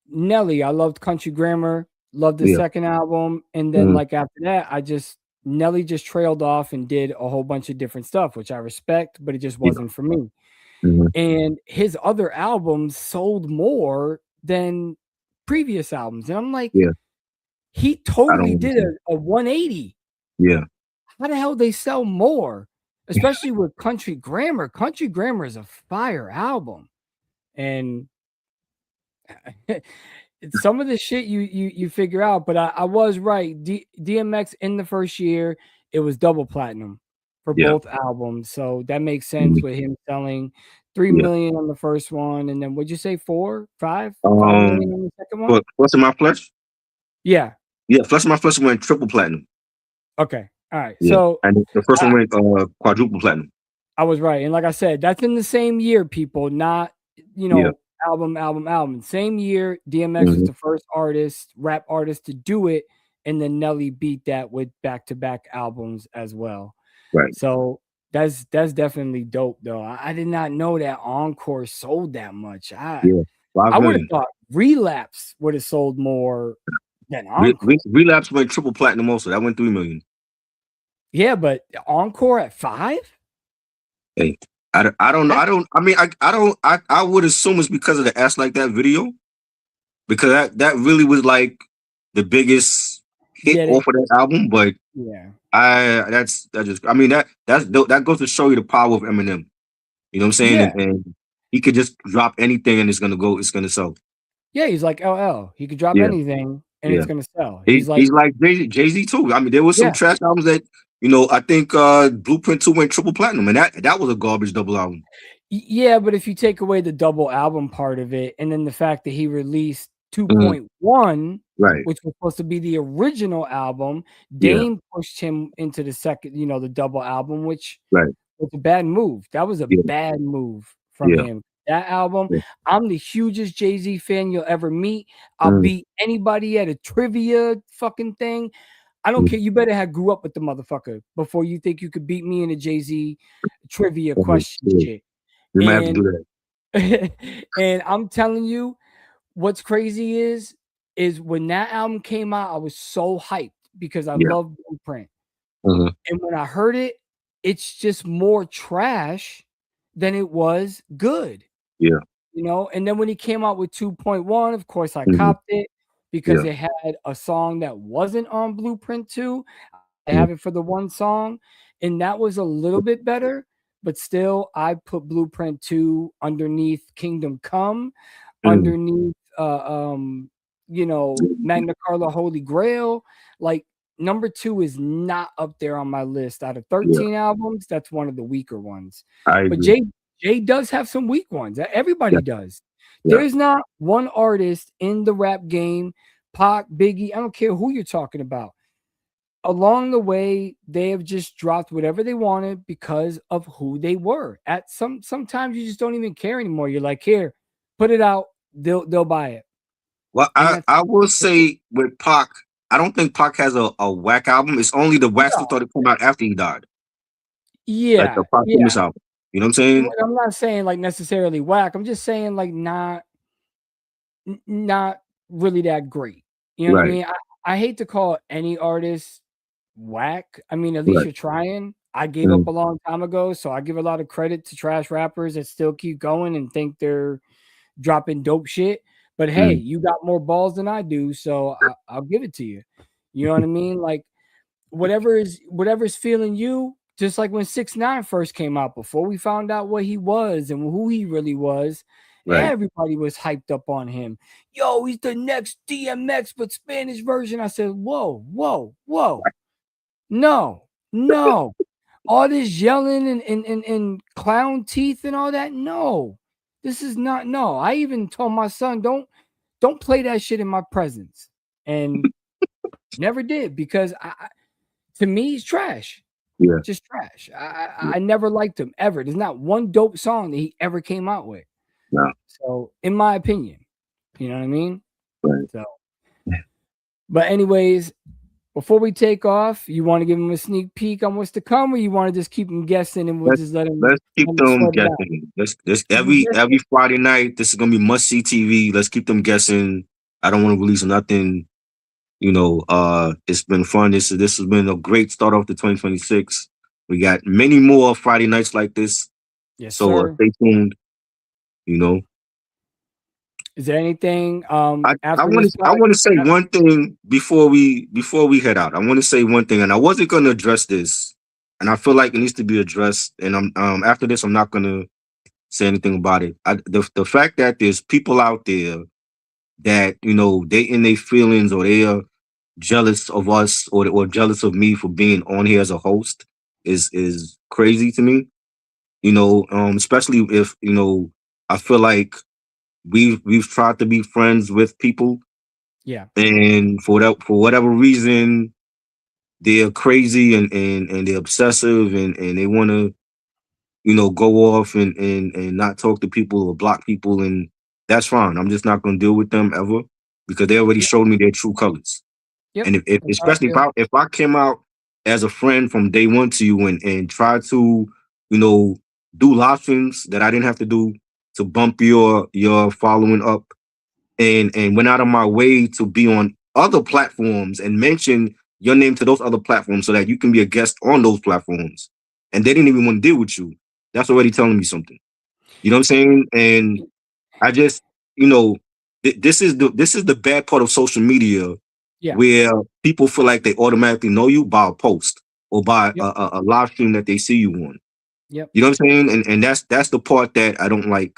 Nelly, I loved Country Grammar, loved the Yeah. second album, and then Mhm. like after that, Nelly just trailed off and did a whole bunch of different stuff, which I respect, but it just Yeah. wasn't for me. Mhm. And his other albums sold more than previous albums. And I'm like, Yeah. he I don't totally did understand. a 180. Yeah. How the hell they sell more? Especially with Country Grammar. Country Grammar is a fire album. And some of the shit you figure out, but I was right. DMX in the first year, it was double platinum for Yeah. both albums, so that makes sense Mhm. with him selling 3 Yeah. million on the first one, and then would you say 4, 5, 5 million Um, on the second one? but Flesh of My Flesh. Yeah. Yeah, Flesh of My Flesh went triple platinum. Okay. All right. Yeah, So and the first one I, went quadruple platinum. I was right, and like I said, that's in the same year, people, not Yeah. album. Same year, DMX was Hmm. the first rap artist to do it, and then Nelly beat that with back to back albums as well. Right. So that's definitely dope, though. I did not know that Encore sold that much. I Yeah. Five I would have million. thought Relapse would have sold more than Encore. Relapse went triple platinum also. That went 3 million. Yeah, but Encore at 5? Hey, I don't know. That I mean, I don't. I would assume it's because of the ass like that video, because that really was like the biggest hit get off it? of that album. But Yeah. that just I mean that goes to show you the power of Eminem. You know what I'm saying? Yeah. And he could just drop anything and it's gonna sell. Yeah, he's like LL. He could drop Yeah, anything and yeah. it's gonna sell. He, He's like, he's like Jay-Z too. I mean, there was some yeah. trash albums that I think Blueprint 2 went triple platinum, and that was a garbage double album. Yeah, but if you take away the double album part of it, and then the fact that he released Mhm. 2.1, Right. which was supposed to be the original album, Yeah. Dame pushed him into the second, the double album, which Right. was a bad move. That was a Yeah. bad move from Yeah. him. That album, Yeah. I'm the hugest Jay-Z fan you'll ever meet. I'll Mhm. beat anybody at a trivia fucking thing. I don't care. You better have grew up with the motherfucker before you think you could beat me in a Jay-Z trivia Mhm. question Yeah. shit. We might have to do And that. and I'm telling you, what's crazy is when that album came out, I was so hyped because I Yeah. love Blueprint. Mhm. And when I heard it, it's just more trash than it was good. Yeah. And then when he came out with 2.1, of course, I Mhm. copped it because Yeah. it had a song that wasn't on Blueprint 2. I Mhm. have it for the one song, and that was a little bit better, but still, I put Blueprint 2 underneath Kingdom Come, Mhm. underneath, Magna Carta Holy Grail. Like, number two is not up there on my list. Out of Yeah, 13 albums, that's one of the weaker ones. I But agree. Jay does have some weak ones. Yeah, Everybody does. yeah. There's not one artist in the rap game, Pac, Biggie, I don't care who you're talking about. Along the way, they have just dropped whatever they wanted because of who they were. At sometimes you just don't even care anymore. You're like, here, put it out, they'll buy it. Well, And I will that's it. say with Pac, I don't think Pac has a whack album. It's only the wax No. that started coming out after he died, like the Yeah, posthumous yeah. album. You know what I'm saying? I'm not saying like necessarily whack. I'm just saying like not really that great. You know what I Right, mean? I hate to call any artist whack. I mean, at least right. you're trying. I gave up Mm, a long time ago, so I give a lot of credit to trash rappers that still keep going and think they're dropping dope shit. But hey, mm, you got more balls than I do, so I'll give it to you. You know what I mean? Like whatever's feeling you, just like when 6ix9ine first came out, before we found out what he was and who he really was, right. everybody was hyped up on him. Yo, he's the next DMX but Spanish version. I said, whoa, whoa, whoa. No, no. All this yelling and clown teeth and all that. No. This is not no. I even told my son, don't play that shit in my presence. And never did because to me he's trash. Yeah, Just trash. yeah. I never liked him ever. There's not one dope song that he ever came out with. No, So, in my opinion, you know what I mean? right. So, but anyways, before we take off, you want to give him a sneak peek on what's to come, or you want to just keep him guessing and we'll Let's just let's keep let him them sweat it out? guessing. Let's Keep him every guessing. Friday night. This is gonna be must see TV. Let's keep them guessing. I don't want to release nothing. It's been fun. This has been a great start off to 2026. We got many more Friday nights like this. Yes, So sir. stay tuned. You know, Is there anything I after want this to I pod? want to say one thing before we head out. I want to say one thing, and I wasn't going to address this, and I feel like it needs to be addressed. And I'm after this, I'm not going to say anything about it. The fact that there's people out there that they in their feelings or they are jealous of us or jealous of me for being on here as a host is crazy to me. Especially if I feel like we've tried to be friends with people, Yeah. and for whatever reason they're crazy and they're obsessive and they want to go off and not talk to people or block people, and that's fine. I'm just not going to deal with them ever because they already Yep. showed me their true colors. Yep. And if That's how I especially feel. if I came out as a friend from day one to you and try to, you know, do live streams that I didn't have to do to bump your following up and went out of my way to be on other platforms and mention your name to those other platforms so that you can be a guest on those platforms. And they didn't even want to deal with you. That's already telling me something. You know what I'm saying? And I just, you know, this is the bad part of social media Yeah. where people feel like they automatically know you by a post or by Yep. a live stream that they see you on. Yep. You know what I'm saying? And that's the part that I don't like.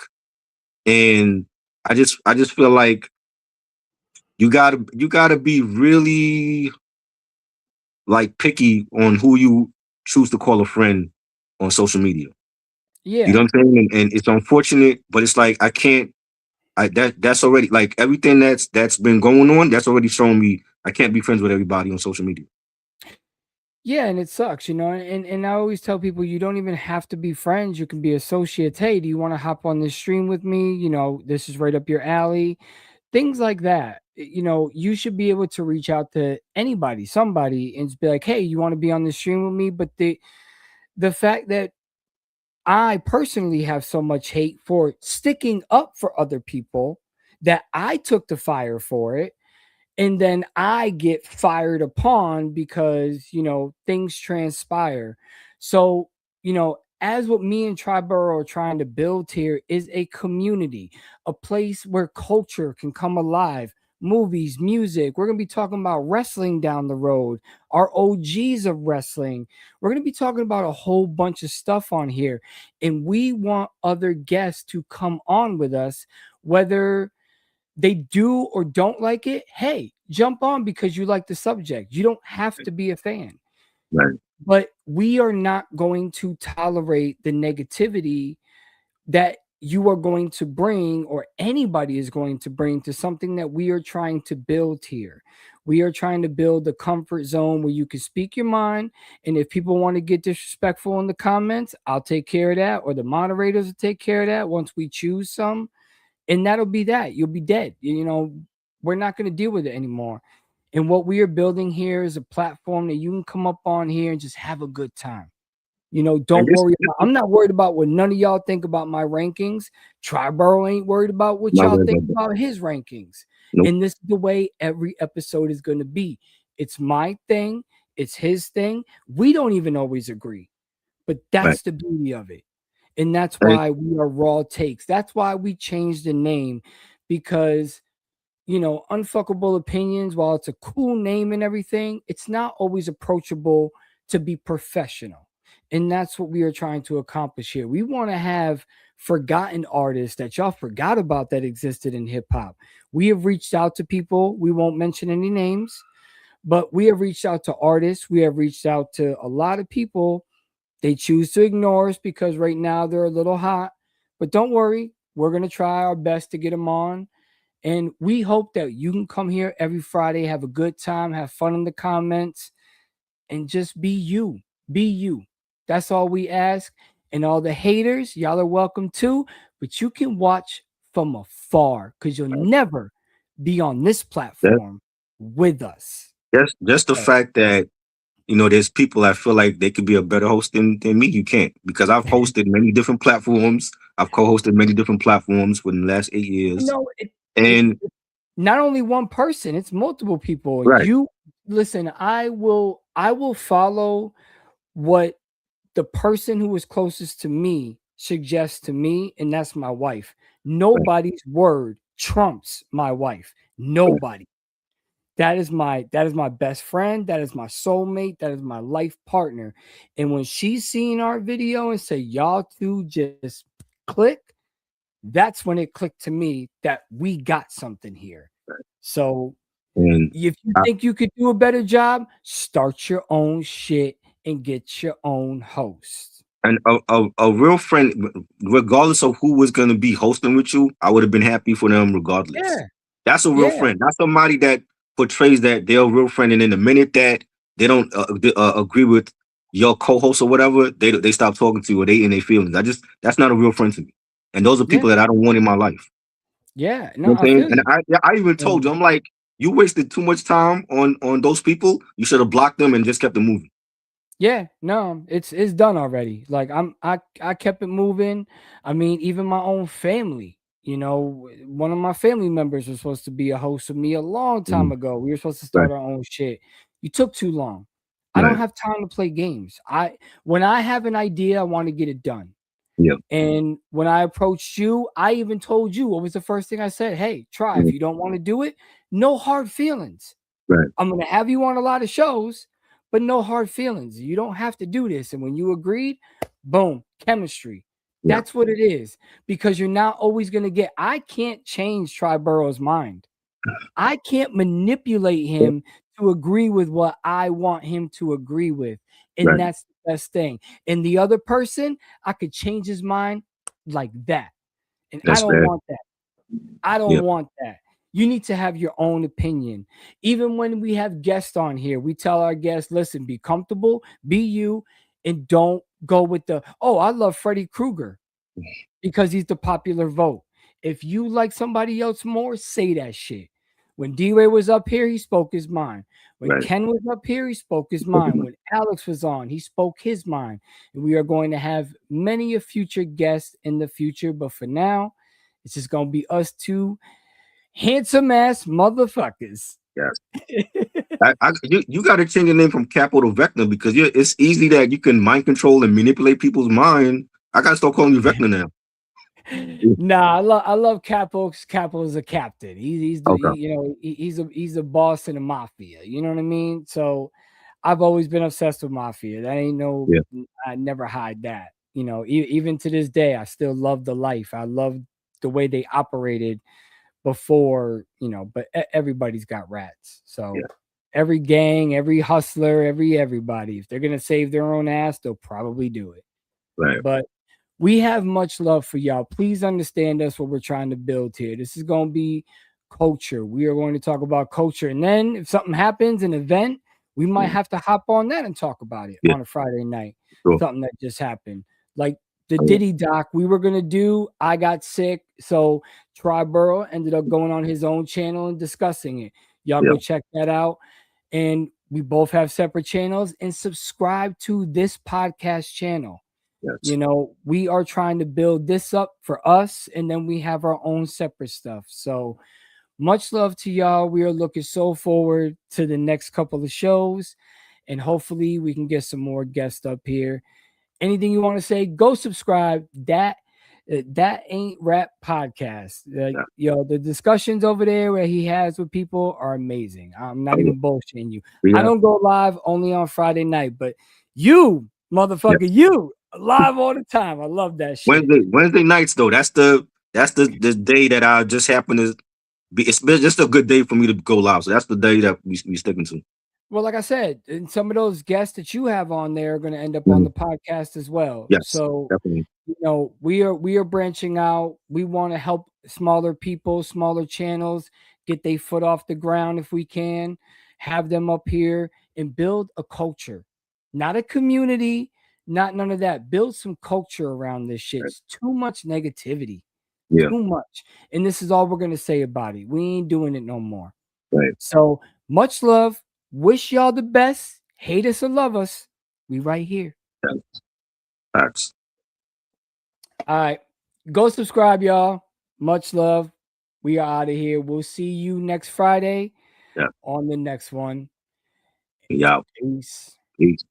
And I just feel like you gotta be really like picky on who you choose to call a friend on social media. You know Yeah. what I'm saying? And it's unfortunate, but it's like I can't. That's already like everything that's been going on. That's already shown me I can't be friends with everybody on social media. Yeah, and it sucks, and I always tell people you don't even have to be friends. You can be associates. Hey, do you want to hop on this stream with me? This is right up your alley. Things like that. You should be able to reach out to anybody, somebody, and just be like, hey, you want to be on this stream with me? But the fact that I personally have so much hate for sticking up for other people that I took the fire for it, and then I get fired upon because things transpire. So as what me and Triborough are trying to build here is a community, a place where culture can come alive. Movies, music. We're gonna be talking about wrestling down the road. Our OGs of wrestling. We're gonna be talking about a whole bunch of stuff on here, and we want other guests to come on with us, whether they do or don't like it. Hey, jump on because you like the subject. You don't have to be a fan. Right. But we are not going to tolerate the negativity that you are going to bring, or anybody is going to bring, to something that we are trying to build here. We are trying to build a comfort zone where you can speak your mind. And if people want to get disrespectful in the comments, I'll take care of that, or the moderators will take care of that once we choose some. And that'll be that. You'll be dead. We're not going to deal with it anymore. And what we are building here is a platform that you can come up on here and just have a good time. And Don't worry about, I'm not worried about what none of y'all think about my rankings. Triborough ain't worried about what not y'all worried think about that. about his rankings. Nope. And this is the way every episode is going to be. It's my thing, it's his thing. We don't even always agree, but Right. that's the beauty of it. And that's And why we are Raw Takes. That's why we changed the name, because unfuckable opinions, while it's a cool name and everything, it's not always approachable to be professional. And that's what we are trying to accomplish here. We want to have forgotten artists that y'all forgot about that existed in hip hop. We have reached out to people, we won't mention any names, but we have reached out to artists, we have reached out to a lot of people. They choose to ignore us because right now they're a little hot. But don't worry, we're going to try our best to get them on. And we hope that you can come here every Friday, have a good time, have fun in the comments, and just be you. Be you. That's all we ask. And all the haters, y'all are welcome too, but you can watch from afar because you'll never be on this that, platform with us. just the So, fact that there's people that feel like they could be a better host than me. You can't, because I've hosted many different platforms. I've co-hosted many different platforms within the last 8 years. it And not only one person, it's multiple people. right, You listen, I will follow what the person who is closest to me suggests to me, and that's my wife. right, Nobody's word trumps my wife. right. Nobody. That is my best friend, that is my soulmate, that is my life partner. And when she's seen our video and say y'all two just click, that's when it clicked to me that we got something here. So And if you I, think you could do a better job, start your own shit and get your own host. and a real friend, regardless of who was going to be hosting with you, I would have been happy for them regardless. Yeah, That's a real yeah, friend. That's somebody that portrays that they're a real friend, and then the minute that they don't agree with your co-host or whatever, they stop talking to you, or they in their feelings. That's not a real friend to me. And those are yeah, people that I don't want in my life. yeah. You know No, what I I'm saying? feel And you. I even told And you, I'm like, you wasted too much time on those people. You should have blocked them and just kept it moving. yeah, no, it's done already. Like I kept it moving. I mean, even my own family. One of my family members was supposed to be a host with me a long time Mhm. ago. We were supposed to Right, start our own shit. You took too long. I don't right, have time to play games. When I have an idea, I want to get it done. yeah, And when I approached you, I even told you what was the first thing I said? Hey, try. If mhm, you don't want to do it, no hard feelings. right, I'm gonna have you on a lot of shows, but no hard feelings. You don't have to do this. And when you agreed, boom, chemistry. yeah, That's what it is. Because you're not always gonna get. I can't change Triborough's mind. I can't manipulate yeah, him to agree with what I want him to agree with. And right. that's the best thing. And the other person, I could change his mind like that. And I That's don't bad. want that. I Yeah, don't want that. You need to have your own opinion. Even when we have guests on here, we tell our guests, listen, be comfortable, be you, and don't go with oh, I love Freddy Krueger because he's the popular vote. If you like somebody else more, say that shit. When D-Ray was up here, he spoke his mind. When right. Ken was up here, he spoke his mind. When Alex was on, he spoke his mind. And we are going to have many a future guests in the future, but for now, it's just gonna be us two handsome ass motherfuckers. Yes. You got to change your name from Capo to Vecna, because it's easy that you can mind control and manipulate people's mind. I got to start calling you Vecna now. Yeah. Nah, I love Capo. 'Cause Capo is a captain. He's the Okay. he's a boss in the mafia. You know what I mean? So I've always been obsessed with mafia. That ain't no. Yeah. I never hide that. Even to this day, I still love the life. I love the way they operated before, but everybody's got rats. So yeah, every gang, every hustler, everybody, if they're gonna save their own ass, they'll probably do it. right, But we have much love for y'all. Please understand us what we're trying to build here. This is going to be culture. We are going to talk about culture. And then if something happens, an event, we might mm, have to hop on that and talk about it yeah, on a Friday night. sure, Something that just happened. Like the oh, yeah, Diddy doc we were going to do. I got sick. So Triborough ended up going on his own channel and discussing it. Y'all yeah, go check that out. And we both have separate channels and subscribe to this podcast channel. yes, We are trying to build this up for us, and then we have our own separate stuff. So much love to y'all. We are looking so forward to the next couple of shows, and hopefully we can get some more guests up here. Anything you want to say, go subscribe. That ain't rap podcast. yeah, The discussions over there where he has with people are amazing. I'm not oh, yeah, even bullshitting you. I yeah, don't go live only on Friday night, but you, yeah. motherfucker, you live all the time. I love that shit. Wednesday nights though. That's the day that I just happen to be. It's been just a good day for me to go live. So that's the day that we sticking to. Well, like I said, and some of those guests that you have on there are going to end up on Mhm. the podcast as well. Yes, So, definitely. we are branching out. We want to help smaller people, smaller channels get their foot off the ground if we can, have them up here and build a culture, not a community, not none of that. Build some culture around this shit. Right. It's too much negativity, Yeah, too much. And this is all we're going to say about it. We ain't doing it no more. right. So much love. Wish y'all the best. Hate us or love us. We right here. Yeah, facts. All right. Go subscribe, y'all. Much love. We are out of here. We'll see you next Friday Yeah, on the next one. yeah. Peace. Peace.